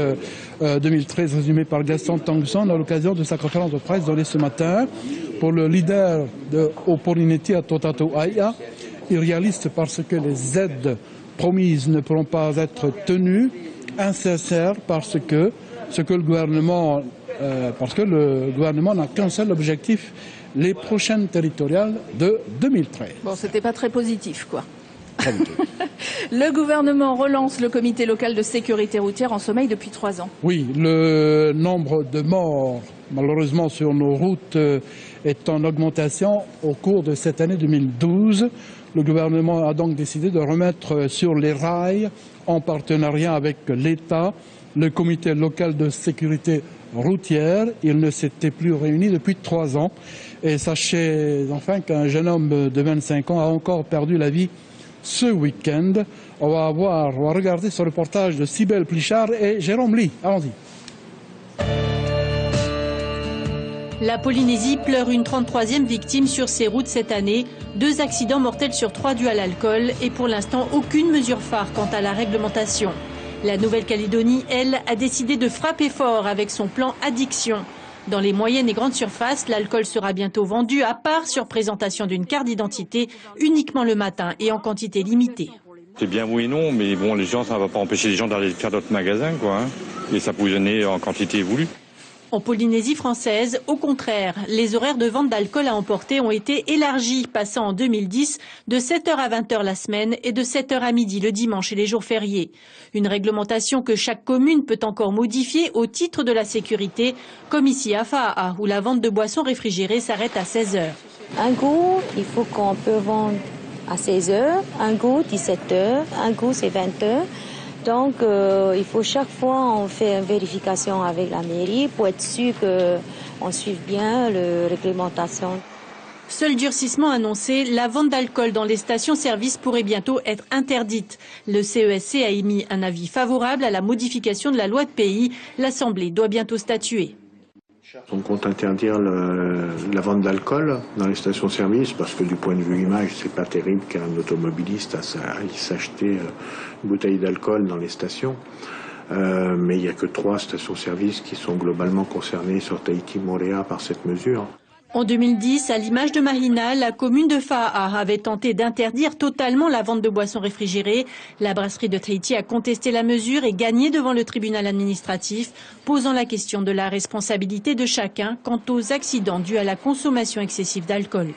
2013 résumé par Gaston Tong-Song à l'occasion de sa conférence de presse donnée ce matin pour le leader de Oporineti à Totato Aia. Irréaliste parce que les aides promises ne pourront pas être tenues. Insincère parce que le gouvernement n'a qu'un seul objectif, les prochaines territoriales de 2013. Bon, c'était pas très positif, quoi. Le gouvernement relance le comité local de sécurité routière en sommeil depuis 3 ans. Oui, le nombre de morts, malheureusement, sur nos routes est en augmentation au cours de cette année 2012. Le gouvernement a donc décidé de remettre sur les rails, en partenariat avec l'État, le comité local de sécurité routière. Il ne s'était plus réuni depuis 3 ans. Et sachez enfin qu'un jeune homme de 25 ans a encore perdu la vie ce week-end. On va regarder ce reportage de Cybèle Plichard et Jérôme Lee. Allons-y. La Polynésie pleure une 33e victime sur ses routes cette année. 2 accidents mortels sur 3 dus à l'alcool et pour l'instant aucune mesure phare quant à la réglementation. La Nouvelle-Calédonie, elle, a décidé de frapper fort avec son plan addiction. Dans les moyennes et grandes surfaces, l'alcool sera bientôt vendu à part sur présentation d'une carte d'identité uniquement le matin et en quantité limitée. C'est bien oui et non, mais bon, les gens, ça ne va pas empêcher les gens d'aller faire d'autres magasins, quoi, hein, et s'approvisionner en quantité voulue. En Polynésie française, au contraire, les horaires de vente d'alcool à emporter ont été élargis, passant en 2010 de 7h à 20h la semaine et de 7h à midi le dimanche et les jours fériés. Une réglementation que chaque commune peut encore modifier au titre de la sécurité, comme ici à Faa'a, où la vente de boissons réfrigérées s'arrête à 16h. Un goût, il faut qu'on peut vendre à 16h, un goût 17h, un goût c'est 20h. Donc, il faut chaque fois, on fait une vérification avec la mairie pour être sûr qu'on suive bien la réglementation. Seul durcissement annoncé, la vente d'alcool dans les stations-service pourrait bientôt être interdite. Le CESC a émis un avis favorable à la modification de la loi de pays. L'Assemblée doit bientôt statuer. On compte interdire la vente d'alcool dans les stations-service parce que du point de vue image, c'est pas terrible qu'un automobiliste aille s'acheter une bouteille d'alcool dans les stations. Mais il n'y a que 3 stations-service qui sont globalement concernées sur Tahiti-Moorea par cette mesure. En 2010, à l'image de Mahina, la commune de Faa'a avait tenté d'interdire totalement la vente de boissons réfrigérées. La brasserie de Tahiti a contesté la mesure et gagné devant le tribunal administratif, posant la question de la responsabilité de chacun quant aux accidents dus à la consommation excessive d'alcool.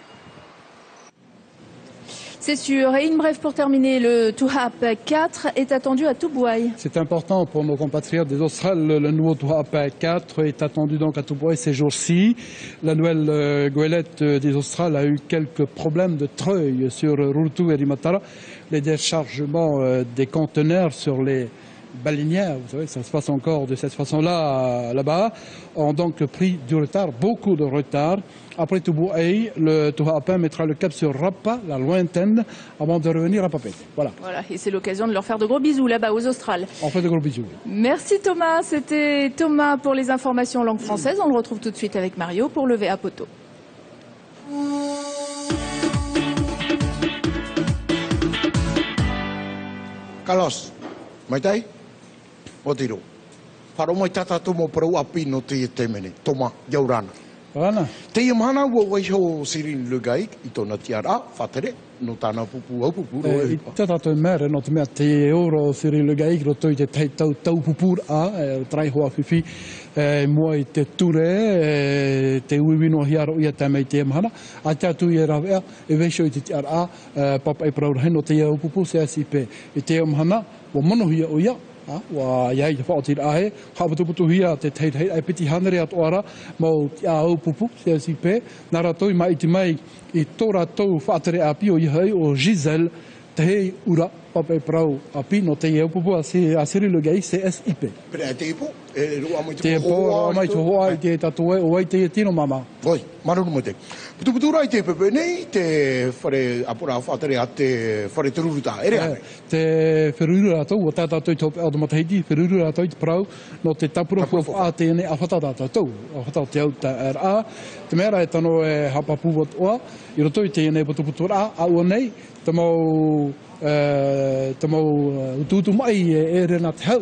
C'est sûr. Et une brève pour terminer, le Tuhap 4 est attendu à Tubuai. C'est important pour nos compatriotes des Australes. Le nouveau Tuhap 4 est attendu donc à Tubuai ces jours-ci. La nouvelle goélette des Australes a eu quelques problèmes de treuil sur Rurutu et Rimatara. Les déchargements des conteneurs sur les baleinières, vous savez, ça se passe encore de cette façon-là là-bas, ont donc pris du retard, beaucoup de retard. Après Tubuai, le Tuhap mettra le cap sur Rapa, la lointaine, avant de revenir à Papeete. Voilà. Voilà, et c'est l'occasion de leur faire de gros bisous là-bas aux Australes. On fait de gros bisous. Merci Thomas, c'était Thomas pour les informations en langue française. On le retrouve tout de suite avec Mario pour le VA Poto. Carlos, maitai? Otiro. Paro mai tata tomo pro api no te temene. Toma, Yaurana. Ana. Te imana wo waiho sirin lugai i tona tiara, fatere, no tana pupu au pupu. I tata to mere no te mea te euro sirin lugai ro toi te tau pupur a, trai hoa fifi, mua i te ture, te uiwino hiaro ia te mei te mahana, a te atu i rawea, e weisho i te tiara a, papa e praura no te au pupu se asipe, i te mahana, wa monohia o ia, wa iai te whaotira ahe, hapatuputu hia te teitei ai piti hanere at oara mo te au pupu se asipe, nara toi mai te mai i tora tau whaatere api o ihai o Giselle te hei ura papai prau api no te iau pupu a siri lugai se SIP. Pere te ipo, e rua mai te hoa mai te hoa i te tatoe o ai te tino mama. Voi, maruru mo te. Putu rai te pepe nei, te whare apura whaatere a te whare tururuta, ere ane? Te wheruru rātou, o tātā toi tōpe au Matahiti, wheruru rātou te prau, no te tapura wha te ene a whatata tau, a whatata te au ta RA. Te mera e tano e hapapu wat oa, i roto i te ene putu rā, a ua nei, te mau ututu mai e rena te hau.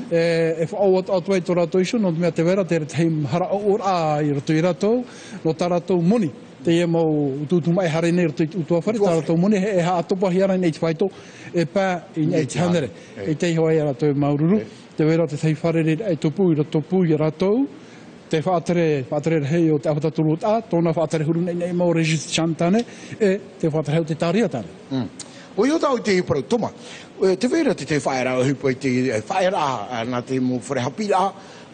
E whaawat atu e tō rātou iso, no te mea te wera, te heim hara o rā i roto i rātou, no tā rātou moni. Te e mau ututu mai hare nei roto i utua whare, tā rātou moni e ha atopa hiara nei te whaito, e pā i nei te hanere. E te hoa i rātou maururu, te wera te tei wharere e topu i rotopu i rātou, te whaatere hei o te awhataturu tā, tōna whaatere huru nei mau Regis Chantane, e te whaatere hau te tāria tāne. O i o tau te iparau, toma, te wera te whaera o hupo i te whaera nā te mo wharehapira,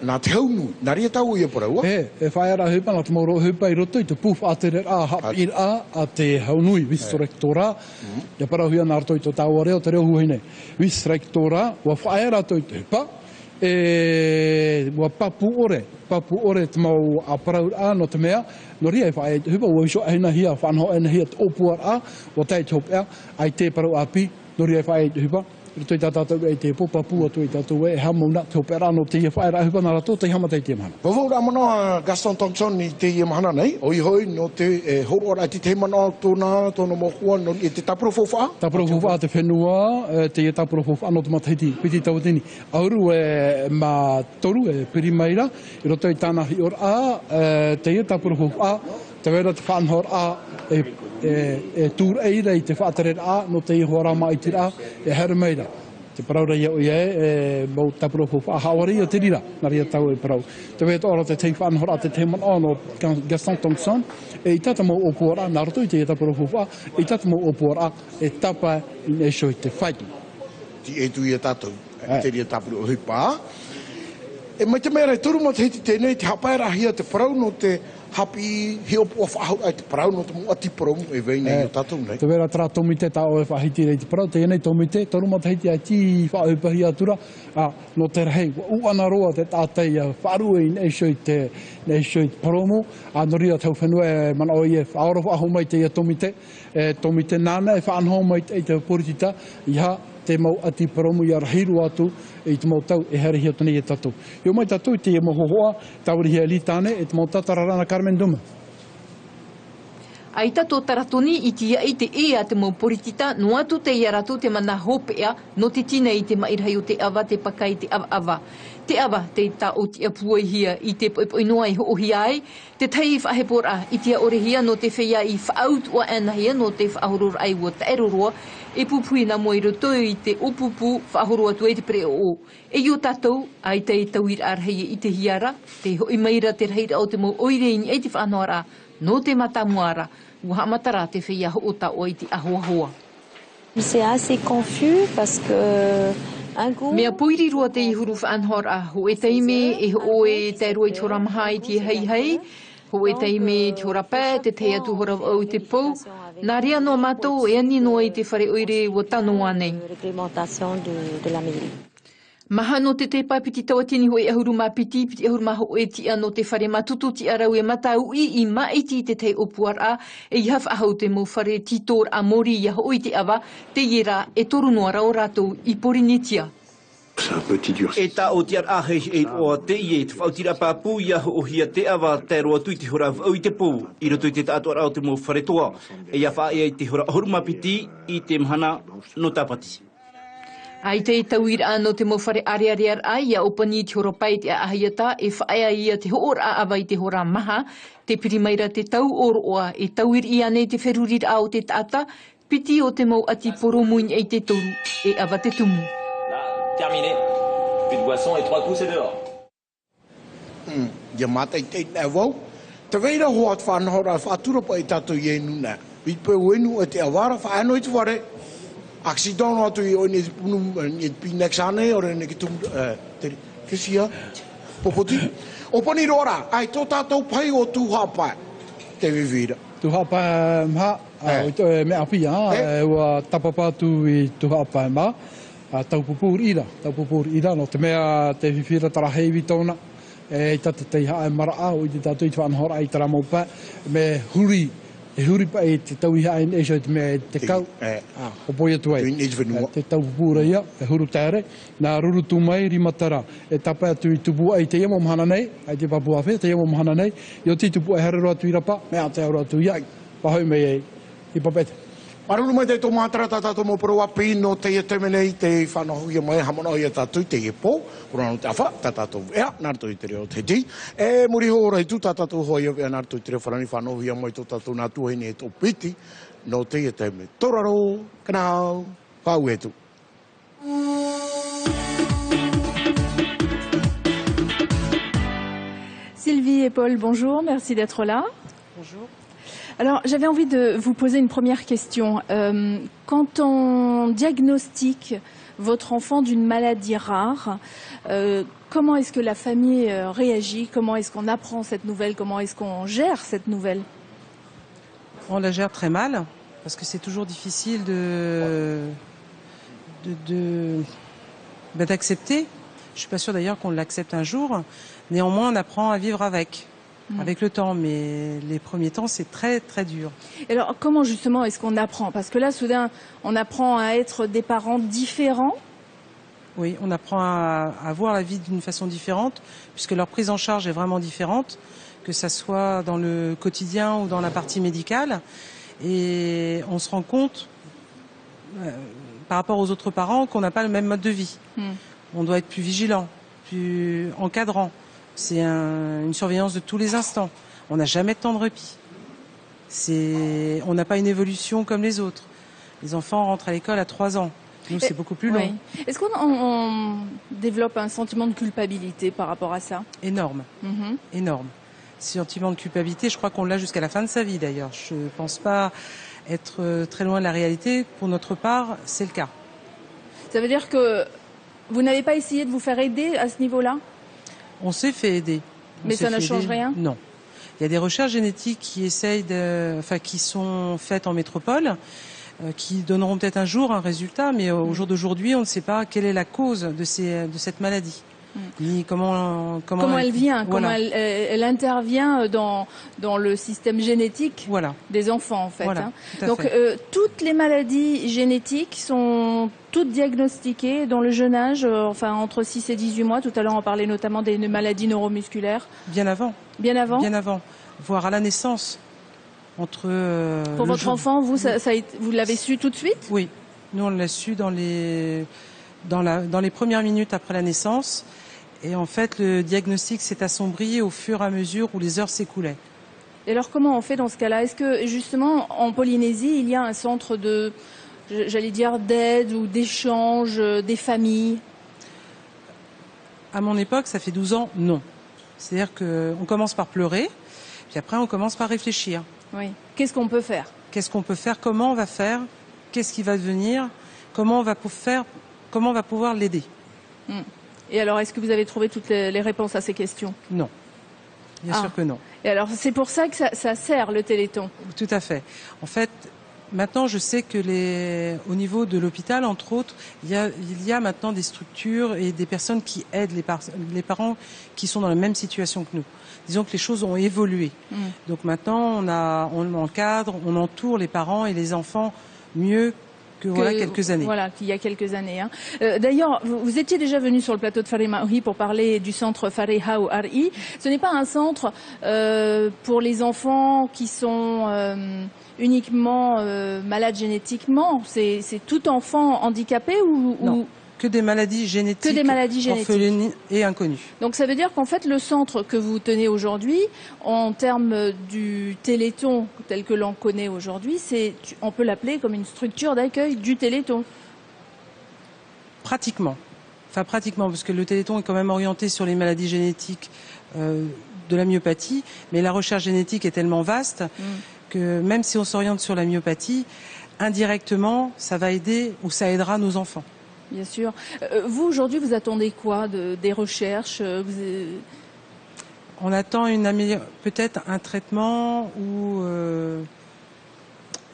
nā te haunu, nā ria tau i iparau? E whaera hupa, nā te mauro hupa i roto i te pū whaatere hapira a te haunui, Visrektora, ia parahuia nā rato i tō tāua reo te reo huhine. Visrektora, wa whaera to i te hupa, wa papu ore te mau a parau a no te mea, no ria e whae te hupa, wa iso aina hia, whanho aina hia te opuar a, wa tei te hopea, ai te parau api, no ria e whae te hupa, Rito i tātou e te popapu atu i tātou e hamo na te opera no te ia whaera hupa nā rato te hamata i te mahana. Wawau rā mana Gaston Thompson i te ia mahana nei, oi hoi no te horo ora te mana tōna mohua no i te tapuro fōwha? Tapuro fōwha te whenua, te ia tapuro fōwha no te Matahiti, piti tawatini. Auru e mā toru e pirimaira, i roto i tāna hi ora te ia tapuro fōwha, te wera te whanhor a e tūr eira i te whaatere a no te iho rama i te a e harameira. Te paraura ia o ia mau tapuro fōwha hawari o te rira, nā ria tau e parau. Te wea ora te tei whanhora te te man no Gaston Thompson e i tata mau opuara, nā roto i te tapuro fōwha, i tata mau opuara e tapa i nesho i te whaitu. Ti e tu ia tātou, te ria tapuro hipa. E mai te mera e turu mo te hiti tēnei, te hapaera hia te parau no te hapi he opu a whahau ai te parau no te mua ti parau e vei nei no tātou nei. Te vera tra tomite tā o e whahiti rei te parau, te enei tomite, toru ma te hiti ai ti whaupahi atura, no te rei, uana roa te tātei wharu e nei shoi te paromo, no ria tau whenua e mana o i e whaoro whaho mai te ia tomite, tomite nana e whaanho mai te poritita, iha te mau ati paromo i arahiru atu e te mau tau e here hia tani e tatu. Hio mai tatu i te ia mohohoa, tauri hia li tāne e te mau tatararana Carmen Duma. Ai tato taratoni i tia i te ea te mau poritita, no atu te ia ratu te mana hopea, no te tina i te mairhai o te awa, te pakai te ava. te awa te ta o te apua hia I te poinoa I hohi ai, te tei whahepora I te ore hia no te whea I whaut o ana hia no te whahoror ai o te eroroa, e pupui na mo I roto I te upupu whahoro atu e te pre o. E o tātou, ai te tauir arhei I te hiara, te hoi maira te reira o te mo oireini e te whanoara, no te matamuara, uha matara te whea ho o ta o I te ahoahoa. C'est assez confus parce que Mea poiri roa te ihuru whaanhor a ho e teime e ho e te roi te ora maha I te hei hei, ho e teime te ora pē, te te atu hora au te pou, nā rea no mātou e ani no I te whare oire o tano anei. Maha no te te pāpiti tawa tini ho e ahuru mā piti ahuru mā ho e ti ano te whare matutu ti arau e matau I maiti te te opuar a e I hawha ahau te mo whare titor a mori I ho I te awa te iera e toru noa rao rātou I porinitia. C'est un petit dur. E tā o tiar ahei e o te I e te whautira pāpū ia ho hia te awa te roa tui te hora au I te pū I roto I te tātua rao te mo whare toa e ia wha e te hora ahuru mā piti I te mhana no tāpati. Ai te tauir ano te mo whare arearear ai ia opani te hora pai te ahaiata e whaea ia te hoor a awa I te hora maha, te pirimaira te tau oroa e tauir I ane te wherurir a o te tata, piti o te mau ati poromuin e te toru e awa te tumu. Terminé. Plus de boisson et 3 coups, c'est dehors. Ia mata I te wau. Te veira hoa at whanahora whātura pa I tato I enu nā. I pe uenu e te awara whaano I te ware. Accident atu I oine te punu I pinex ane ore ne ki tumu te kisia popoti. Opani rora, ai tō tātou pai o tūha pai te vivira. Tūha pai mha, me apia, ua tapapatu I tūha pai mha. Taupupur ira, no te mea te whiwhira tara heiwi tōna, e tata te hae mara au I te tātou I te whanhora I tara maupa, me huri pa e te tau iha e so te mea te kau, o boi atu ai, te taupupura ia, e huru tēre, nā ruru tū mai rimatara, e tapa atu I tupu ai te iamo mahana nei, ai te papu awhi, te iamo mahana nei, I o ti tupu e herero atu I rapa, mea te aura atu ia, pahau mei e, I papete. Marulu mai te tō mātara tātou mō poro api no te ia temenei te whanahuia mai hamana ia tātou te ie pō. Kura no te awha, tātou ea, nārtou I te reo te ti. E muri hōra I tū tātou hoi au ea nārtou I te reo whanani whanahuia mai tō tātou nā tuahine e tō piti no te ia teme. Toraro, kanao, pau e tu. Sylvie et Paul, bonjour, merci d'être là. Bonjour. Alors, j'avais envie de vous poser une première question. Quand on diagnostique votre enfant d'une maladie rare, comment est-ce que la famille réagit? Comment est-ce qu'on apprend cette nouvelle? Comment est-ce qu'on gère cette nouvelle? On la gère très mal, parce que c'est toujours difficile d'accepter. Je ne suis pas sûre d'ailleurs qu'on l'accepte un jour. Néanmoins, on apprend à vivre avec le temps, mais les premiers temps, c'est très, très dur. Et alors, comment justement est-ce qu'on apprend? Parce que là, soudain, on apprend à être des parents différents. Oui, on apprend à voir la vie d'une façon différente, puisque leur prise en charge est vraiment différente, que ça soit dans le quotidien ou dans la partie médicale. Et on se rend compte, par rapport aux autres parents, qu'on n'a pas le même mode de vie. On doit être plus vigilant, plus encadrant. C'est une surveillance de tous les instants. On n'a jamais de temps de répit. On n'a pas une évolution comme les autres. Les enfants rentrent à l'école à 3 ans. Nous, c'est beaucoup plus long. Oui. Est-ce qu'on développe un sentiment de culpabilité par rapport à ça? Énorme. Énorme. Sentiment de culpabilité, je crois qu'on l'a jusqu'à la fin de sa vie d'ailleurs. Je ne pense pas être très loin de la réalité. Pour notre part, c'est le cas. Ça veut dire que vous n'avez pas essayé de vous faire aider à ce niveau-là? On s'est fait aider. Mais ça ne change rien? Non. Il y a des recherches génétiques qui qui sont faites en métropole, qui donneront peut-être un jour un résultat, mais au jour d'aujourd'hui, on ne sait pas quelle est la cause de cette maladie. Ni comment elle vient, voilà. Comment elle intervient dans le système génétique des enfants en fait. Voilà, Donc toutes les maladies génétiques sont toutes diagnostiquées dans le jeune âge, enfin entre 6 et 18 mois. Tout à l'heure on parlait notamment des maladies neuromusculaires. Bien avant. Bien avant. Bien avant, voire à la naissance. Pour votre enfant, vous l'avez su tout de suite? Oui, nous on l'a su dans les premières minutes après la naissance. Et en fait, le diagnostic s'est assombri au fur et à mesure où les heures s'écoulaient. Et alors, comment on fait dans ce cas-là? Est-ce que, justement, en Polynésie, il y a un centre de, j'allais dire, d'aide ou d'échange des familles? À mon époque, ça fait 12 ans, non. C'est-à-dire qu'on commence par pleurer, puis après on commence par réfléchir. Oui. Qu'est-ce qu'on peut faire? Qu'est-ce qu'on peut faire? Comment on va faire? Qu'est-ce qui va devenir? Comment on va pouvoir l'aider? Et alors, est-ce que vous avez trouvé toutes les réponses à ces questions? Non. Bien sûr que non. Et alors, c'est pour ça que ça sert, le Téléthon? Tout à fait. En fait, maintenant, je sais que au niveau de l'hôpital, entre autres, il y a maintenant des structures et des personnes qui aident les parents qui sont dans la même situation que nous. Disons que les choses ont évolué. Donc maintenant, on encadre, on entoure les parents et les enfants mieux que voilà quelques années. Voilà, qu'il y a quelques années. Hein. D'ailleurs, vous étiez déjà venu sur le plateau de Whare Mauri pour parler du centre Whare Hau Ari. Ce n'est pas un centre pour les enfants qui sont uniquement malades génétiquement. C'est tout enfant handicapé ou... Non. Que des maladies génétiques, orphelines et inconnues. Donc ça veut dire qu'en fait le centre que vous tenez aujourd'hui, en termes du Téléthon tel que l'on connaît aujourd'hui, on peut l'appeler comme une structure d'accueil du Téléthon. Pratiquement. Enfin pratiquement, parce que le Téléthon est quand même orienté sur les maladies génétiques de la myopathie, mais la recherche génétique est tellement vaste que même si on s'oriente sur la myopathie, indirectement, ça va aider ou ça aidera nos enfants. Bien sûr. Vous, aujourd'hui, vous attendez quoi des recherches? On attend peut-être un traitement ou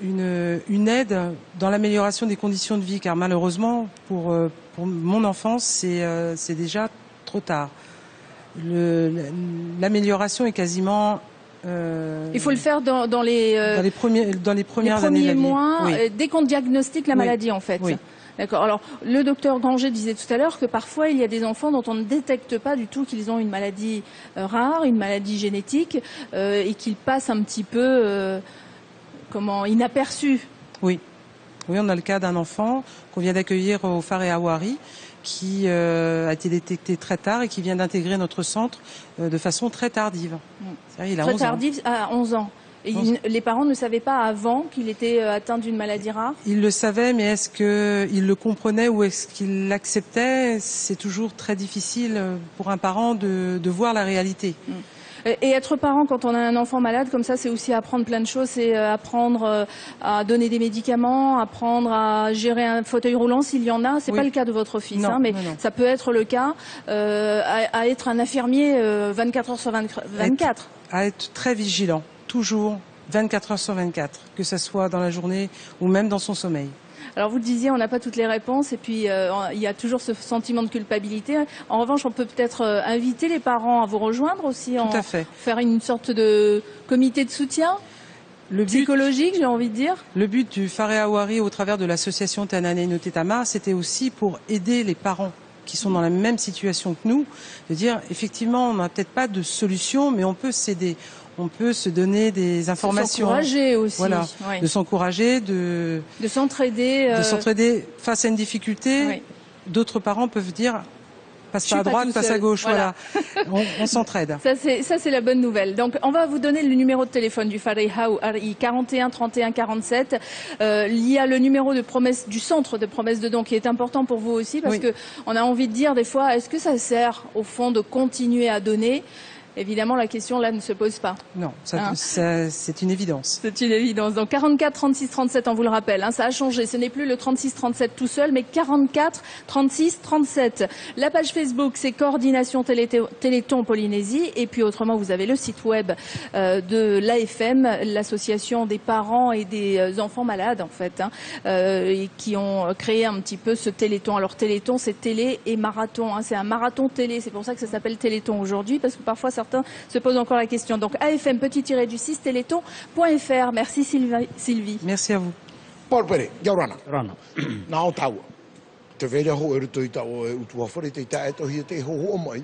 une aide dans l'amélioration des conditions de vie, car malheureusement, pour mon enfance, c'est déjà trop tard. L'amélioration est quasiment... Il faut le faire dans les premières années de la vie. Mois, oui. Dès qu'on diagnostique la maladie, en fait. Oui. D'accord. Alors, le docteur Granger disait tout à l'heure que parfois, il y a des enfants dont on ne détecte pas du tout qu'ils ont une maladie rare, une maladie génétique, et qu'ils passent un petit peu, inaperçus. Oui. Oui, on a le cas d'un enfant qu'on vient d'accueillir au Whare Hau Ari, qui a été détecté très tard et qui vient d'intégrer notre centre de façon très tardive. Il a très 11 tardive, à 11 ans. Et les parents ne savaient pas avant qu'il était atteint d'une maladie rare? Ils le savaient, mais est-ce qu'ils le comprenaient ou est-ce qu'ils l'acceptaient? C'est toujours très difficile pour un parent de voir la réalité. Et être parent quand on a un enfant malade comme ça, c'est aussi apprendre plein de choses. C'est apprendre à donner des médicaments, apprendre à gérer un fauteuil roulant s'il y en a. C'est pas le cas de votre fils, non, mais non. ça peut être le cas à être un infirmier 24 heures sur 24. À être très vigilant. Toujours 24 heures sur 24, que ce soit dans la journée ou même dans son sommeil. Alors vous le disiez, on n'a pas toutes les réponses et puis il y a toujours ce sentiment de culpabilité. En revanche, on peut peut-être inviter les parents à vous rejoindre aussi, Tout à fait. Faire une sorte de comité de soutien psychologique, j'ai envie de dire. Le but du Whare Hau Ari au travers de l'association Te Ananei no Te Tama, c'était aussi pour aider les parents qui sont dans la même situation que nous, de dire effectivement on n'a peut-être pas de solution, mais on peut s'aider. On peut se donner des informations. De s'encourager aussi. Voilà, oui. De s'encourager, de s'entraider. De s'entraider face à une difficulté. Oui. D'autres parents peuvent dire passe pas à droite, passe à gauche. Voilà. On s'entraide. Ça c'est la bonne nouvelle. Donc on va vous donner le numéro de téléphone du Whare Hau Ari 41 31 47. Il y a le numéro de promesse du centre de promesse de don qui est important pour vous aussi parce que on a envie de dire des fois est-ce que ça sert au fond de continuer à donner? Évidemment, la question là ne se pose pas. Non, c'est une évidence. C'est une évidence. Donc 44 36 37, on vous le rappelle, ça a changé. Ce n'est plus le 36 37 tout seul, mais 44 36 37. La page Facebook, c'est Coordination Téléthon Polynésie. Et puis autrement, vous avez le site web de l'AFM, l'association des parents et des enfants malades, en fait, et qui ont créé un petit peu ce Téléthon. Alors Téléthon, c'est télé et marathon. C'est un marathon télé. C'est pour ça que ça s'appelle Téléthon aujourd'hui, parce que parfois certains se posent encore la question. Donc AFM _6 téléthon.fr. Merci Sylvie. Merci à vous. Paul Pere, Yaurana. Nao tau. Te vele ho eru toi tau utua fore te ta eto hi te ho mai.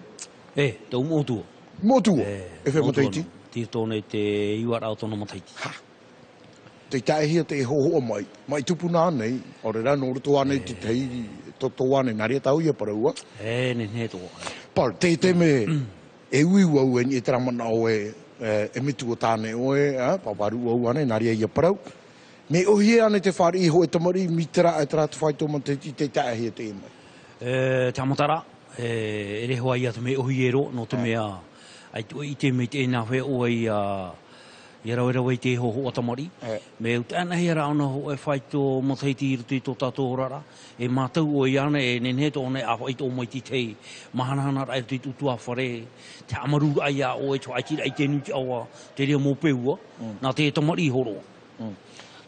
Tau motu. Motu. E fe motaiti. Ti tone te iwara autono motaiti. Ha. Te ta hi te ho mai. Mai tupuna nei. Ore ra no to ane te tei to ane nari tau ia paraua. Ne to. Paul, te me, e ui wau e ni tramana oe, e mitu o tāne oe, paparu au ane, naria ia parau. Me ohi ane te whare iho e tamari, mitera e tra te whaito man te tahi e te mai. Te amatara, e rehoa ia te me ohi ero, no te mea, ai tu i te me te ena whea oe i rawe te hoho o tamari. Me ut ana hea rauna ho e whaito mo teiti i rutu i tō tātou rara. E mātau o i ana e nenhe tō ne a whaito o mai ti tei. Mahanahana rai rutu i tutua whare. Te amaru ai a o e tō aiti rai te nuti awa te rea mō peua. Nā te tamari horo.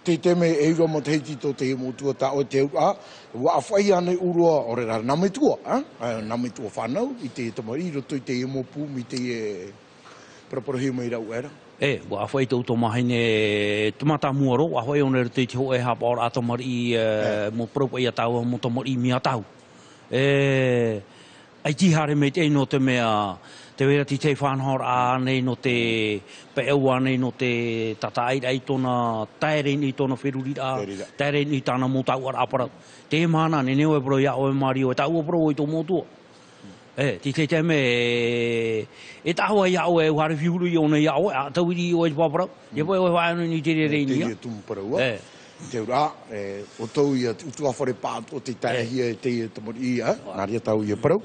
Te me e ura mo teiti tō te mo tua tā o te ura. Wa a whai ane urua o re rara nametua. Nametua whanau i te tamari rutu i te mo pū mi te paraparahi mai rau era. Wa a whai tau tō mahine tumata muaro, wa whai ona rutu i te ho e hapa ora atamari mo propa i a tau mo tamari mi a tau. Ai tihare me te no te mea, te wera ti te whanhora nei no te peeua nei no te tataira i tōna taereni i tōna wherurira, taereni i tāna mo tau ara apara. Te mana ne neo e bro ia o e mario e tau o bro i tō motua. Ti te me e tahu ai au e uhare whiuru i ona i au e tau iri o e papara. Ia po e whaenu ni te reini. Te tumparau. Te ura, o tau ia utua whare pātu o te taihia e te tamari ia, nāria tau ia parau.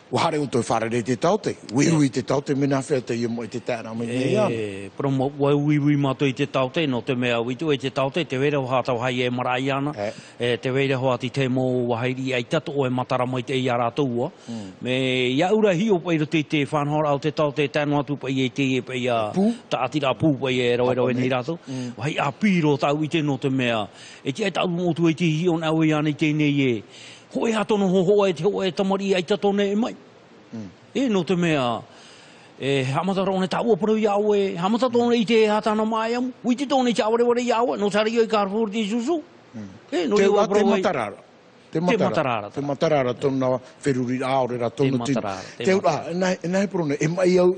Wahare o tau wharere te taute. Wiwi te taute mena whea te ia mo i te tāna mai nei ana. Promo wiwi mato i te taute, no te mea witu e te taute, te wera hoa tau hai e marai ana. Te wera hoa ti te mō wahairi ai tato o e matara mai te ia rātua. Me ia ura hi o pai rute te whanhora o te taute tānu atu pai e te e pai a tātira pū pai e roe nei rātou. Wahai a piro tau i te no te mea. E te ai tau motu e te hi on au e ana i tēnei e. Hoi hatono hoho e te ho e tamari ai tatone e mai. No te mea, hamatara one tau aparo i au e, hamatara tōne i te hatana mai amu, uiti tōne i te awareware i au e, no tari i Carrefour te susu. Te matarara. Te matarara tōna wheruri aorera tōna tino. Te ura, nai porone, e mai au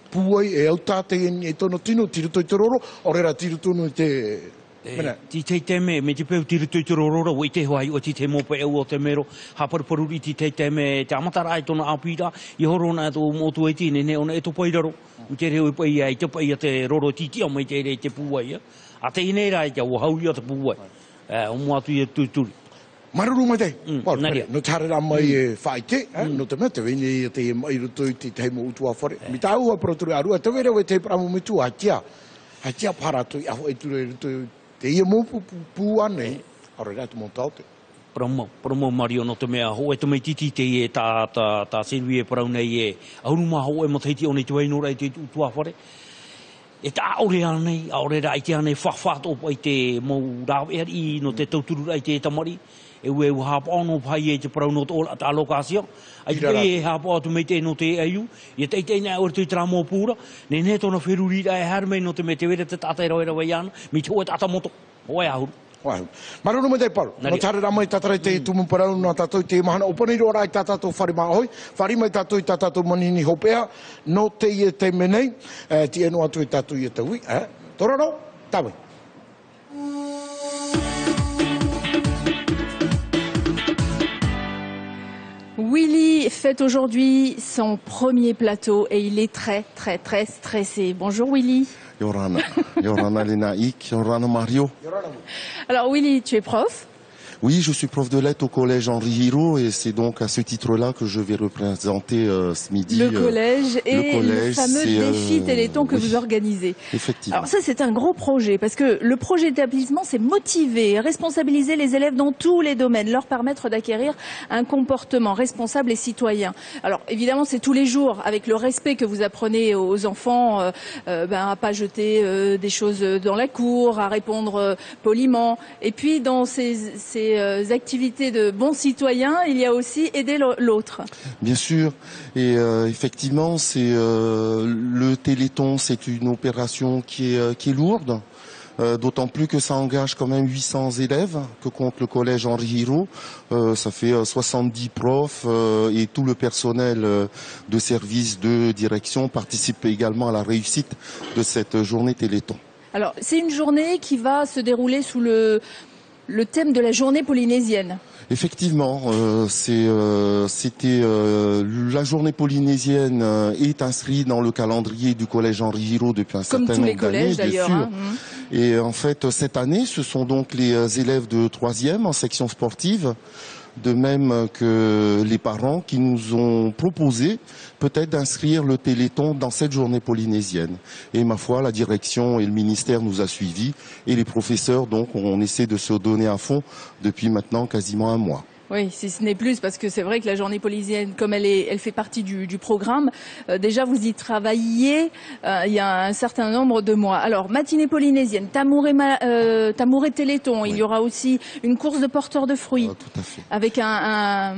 puai e au tātei e tōna tino, tiruto i te roro, orera tirutono i te... Ti te me te peu tirutu i te rorora, o i te hoai o ti te mope eu o te mero, haparuparuri ti te me te amatara ai tona apira, i horona e tō motu e tine, ne ona e tō pairaro, i te reo i pai ai, te pai a te roro titi o mai te rei te pūai, a te inera ai te o hauri a te pūai, o muatu i e tūturi. Maruru mai te, no tarera mai e whai te, no te mea te vene i te mai rutu i te heimo utua whare, mi tā ua paroturu arua, te vera o te pramu mitu a tia paratu i aho e ture rutu te ia mō pū ane, aure rātu mō taute. Promo Mario no te mea, ho e te mei titi te e tā serui e parau nei e, auruma ho e moteiti o nei tu einora i te utua whare. E tā aure anei, aure rā i te anei whawhato i te mō rāw eri no te tauturu i te tamari. E ue u hapa ono pai e te parau no te alokasia. Ai te e hapa atu mei te no te eiu. I te te nea ore tui tra mō pūra. Ne ne tōna wherurira e harmei no te me te wera te tātai roera wai ana. Mi te hoe tata moto. Oe ahuru. Marunu me te paru. No tarera mai tatarai te tumu parau no tātou te mahana. O paniro ora i tātou whare mahoi. Whare mai tātou i tātou manini hopea. No te i te menei. Ti enu atu i tātou i taui. Toraro, tawe. Willy fait aujourd'hui son premier plateau et il est très stressé. Bonjour Willy. Yorana Lenaïk, Yorana Mario. Alors Willy, tu es prof? Oui, je suis prof de lettres au collège Henri Hiro et c'est donc à ce titre-là que je vais représenter ce midi le collège et le fameux défi Téléthon que vous organisez. Effectivement. Alors ça, c'est un gros projet parce que le projet d'établissement, c'est motiver, responsabiliser les élèves dans tous les domaines, leur permettre d'acquérir un comportement responsable et citoyen. Alors évidemment, c'est tous les jours avec le respect que vous apprenez aux enfants, à pas jeter des choses dans la cour, à répondre poliment. Et puis dans ces activités de bons citoyens, il y a aussi aider l'autre. Bien sûr, et effectivement, c'est le Téléthon, c'est une opération qui est lourde. D'autant plus que ça engage quand même 800 élèves que compte le collège Henri Hiro. Ça fait 70 profs et tout le personnel de service de direction participe également à la réussite de cette journée Téléthon. Alors, c'est une journée qui va se dérouler sous le thème de la journée polynésienne. Effectivement, c'était la journée polynésienne est inscrite dans le calendrier du collège Henri Hiro depuis un certain nombre d'années, collèges d'ailleurs. Hein. Et en fait, cette année, ce sont donc les élèves de 3e en section sportive, de même que les parents qui nous ont proposé peut-être d'inscrire le Téléthon dans cette journée polynésienne. Et ma foi, la direction et le ministère nous a suivis et les professeurs, donc, on essaie de se donner à fond depuis maintenant quasiment un mois. Oui, si ce n'est plus, parce que c'est vrai que la journée polynésienne, comme elle fait partie du programme, déjà vous y travaillez il y a un certain nombre de mois. Alors, matinée polynésienne, Tamouré Téléthon, oui. Il y aura aussi une course de porteurs de fruits, tout à fait. Avec un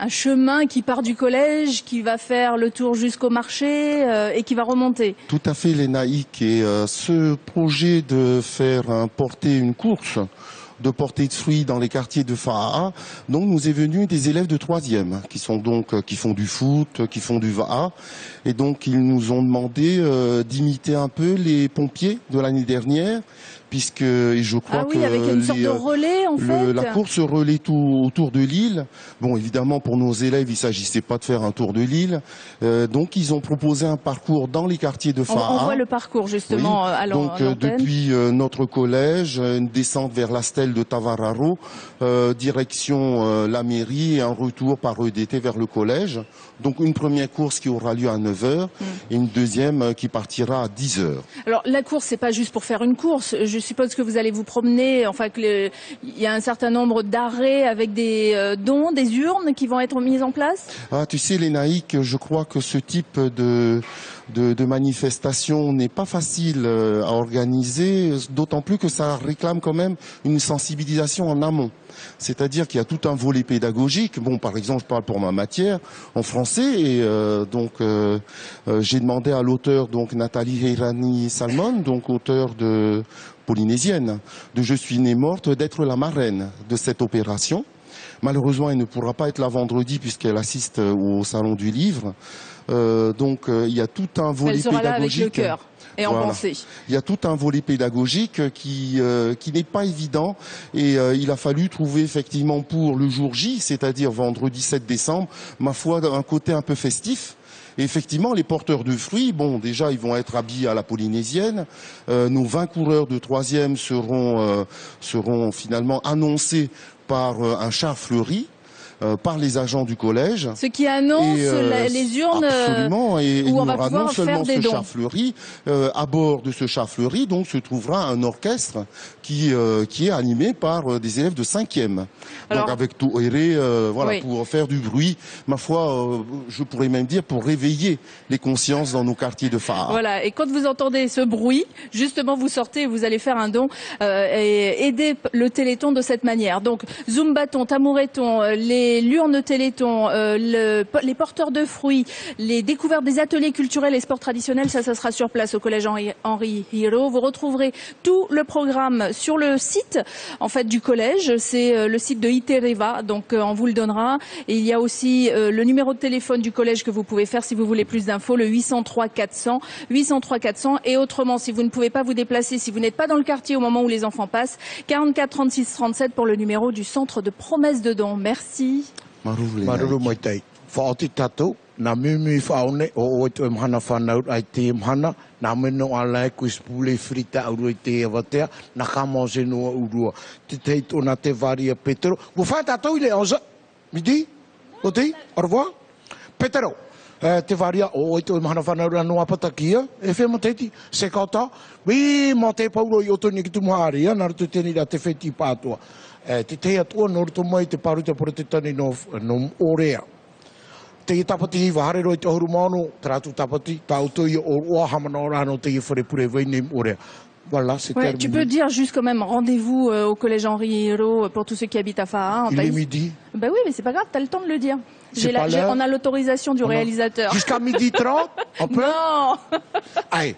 chemin qui part du collège, qui va faire le tour jusqu'au marché et qui va remonter. Tout à fait, Lénaïque. Et ce projet de faire porter une course de portée de fruits dans les quartiers de Fa'a, donc nous est venu des élèves de 3e qui sont donc qui font du foot, qui font du Va'a, et donc ils nous ont demandé d'imiter un peu les pompiers de l'année dernière, puisque et je crois que avec une sorte de relais en fait. La course relais tout autour de l'île. Bon, évidemment pour nos élèves, il s'agissait pas de faire un tour de l'île, donc ils ont proposé un parcours dans les quartiers de Fa'a. On voit le parcours justement à l'antenne. Donc depuis notre collège, une descente vers la stèle de Tavararo, direction la mairie et un retour par EDT vers le collège. Donc une première course qui aura lieu à 9h et une deuxième qui partira à 10h. Alors la course, c'est pas juste pour faire une course. Je suppose que vous allez vous promener, enfin il y a un certain nombre d'arrêts avec des dons, des urnes qui vont être mises en place. Ah, tu sais, Lénaïque, je crois que ce type de manifestation n'est pas facile à organiser, d'autant plus que ça réclame quand même une sensibilisation en amont. C'est-à-dire qu'il y a tout un volet pédagogique. Bon, par exemple, je parle pour ma matière en français et j'ai demandé à l'auteur, donc Nathalie Heirani Salmon, donc auteur de Polynésienne, de Je suis née morte, d'être la marraine de cette opération. Malheureusement, elle ne pourra pas être là vendredi puisqu'elle assiste au Salon du Livre. Il y a tout un volet pédagogique. Elle sera là avec le cœur et en pensée. Il y a tout un volet pédagogique qui n'est pas évident et il a fallu trouver effectivement pour le jour J, c'est-à-dire vendredi 7 décembre, ma foi, un côté un peu festif. Et effectivement, les porteurs de fruits, bon, déjà, ils vont être habillés à la polynésienne. Nos 20 coureurs de 3e seront finalement annoncés par un char fleuri. Par les agents du collège. Ce qui annonce les urnes absolument, et où on il va y aura pouvoir non seulement faire des ce dons. char fleuri, à bord de ce char fleuri, donc se trouvera un orchestre qui est animé par des élèves de 5e. Donc avec tout voilà, pour faire du bruit, ma foi, je pourrais même dire pour réveiller les consciences dans nos quartiers de Fa'a. Voilà, et quand vous entendez ce bruit, justement vous sortez et vous allez faire un don et aider le Téléthon de cette manière. Donc Zumbaton, Tamoureton, l'urne Téléthon, les porteurs de fruits, les découvertes des ateliers culturels et sports traditionnels, ça sera sur place au collège Henri Hiro. Vous retrouverez tout le programme sur le site en fait du collège, c'est le site de Itereva, donc on vous le donnera. Et il y a aussi le numéro de téléphone du collège que vous pouvez faire si vous voulez plus d'infos, le 803 400, 803 400. Et autrement, si vous ne pouvez pas vous déplacer, si vous n'êtes pas dans le quartier au moment où les enfants passent, 44 36 37 pour le numéro du centre de promesse de dons. Merci. Maruru mai tei. Whaoti tatou, na mimi whaone o oito mhana whanau ai te mhana, na meno alai kuis pule frita auru i te awatea, na kamo se noa urua. Te tei tona te varia Petero. Wo whai tatou i le oza? Midi? O tei? Au revoir? Petero. Te varia o oito mhana whanau noa patakia, e whema teiti, se kauta, wi mo te pauro i oto ni ki tumuharia, na rutu teni ra te wheti pātua. Te te atua no ruto mai te paruta por te tani no orea. Te tapati i wahare roi te ahuru mano, tratu tapati, tauto i o oahamana orano te i whare pure veine orea. Voilà, c'est terminé. Tu peux dire juste quand même rendez-vous au collège Henri Hiro pour tous ceux qui habitent à Fa'a. Il est midi. Ben oui, mais c'est pas grave, t'as le temps de le dire. On a l'autorisation du réalisateur. Jusqu'à midi 30, on peut? Non. Allez,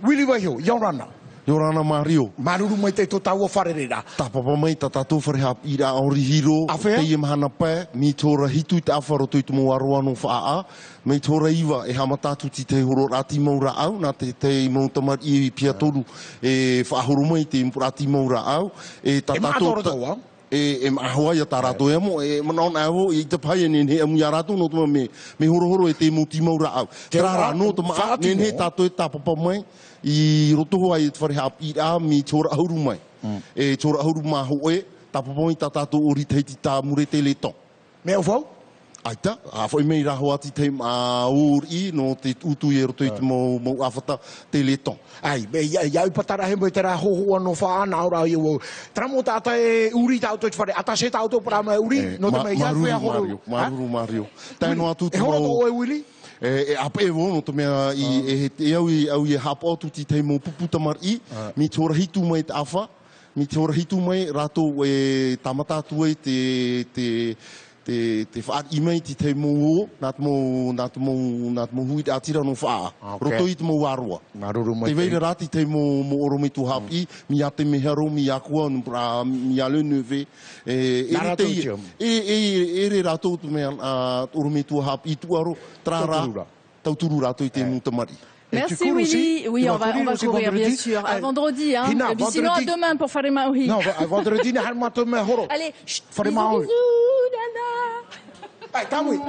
Willy Wahio, Yorana. Yorana Mario. Maruru mai te tau wharerera. Tapapa mai tatatou wharehap ira Henri Hiro. Te i mahana pē, mi tōra hitu i te awharoto i te moaroa no Fa'a. Me tōra iwa e hamatatu ti te horo rati maura au, nā te mautamar i pia toru e whaahoro mai te rati maura au. E tatatou... e mahua ia tarato e mo e manon aho I te pai ne ne amu ya rato no to me horo e te muti maura au trara no to ma ne ne tato e tapapa mai I roto ho ai te whare hapi a mi tora auru mai e tora auru ma ho e tapapa mai tato ori teiti ta mure te leton me o fau aita a foi mei raho ati te ma uri no te utu e roto I te mo afata te leton ai be ia patara he mo te ra ho no fa na ora eu tramo tata e uri ta auto fare ata se ta auto para ma uri no te me ia foi a ho Mario tai no atu te mo ho e Willy e ape e wono to mea I au I hapo tu ti te mo puputa mari mi tora hitu mai te afa mi tora hitu mai rato e tamata tu e te whaat imei ti te mo o nat mo hui te atira no wha roto I te mo warua te veira rati te mo oromi tu hapi mi ate me haro mi akua mi ale neve e re rato tu mea oromi tu hapi tu aro trara tauturu rato I te mutamari. Merci Willy. Oui, on va courir, bien sûr. À vendredi, hein. Et puis sinon, à demain pour faire les maouis. Non, à vendredi, allez, faire les maouis. bisous, Nana. Allez,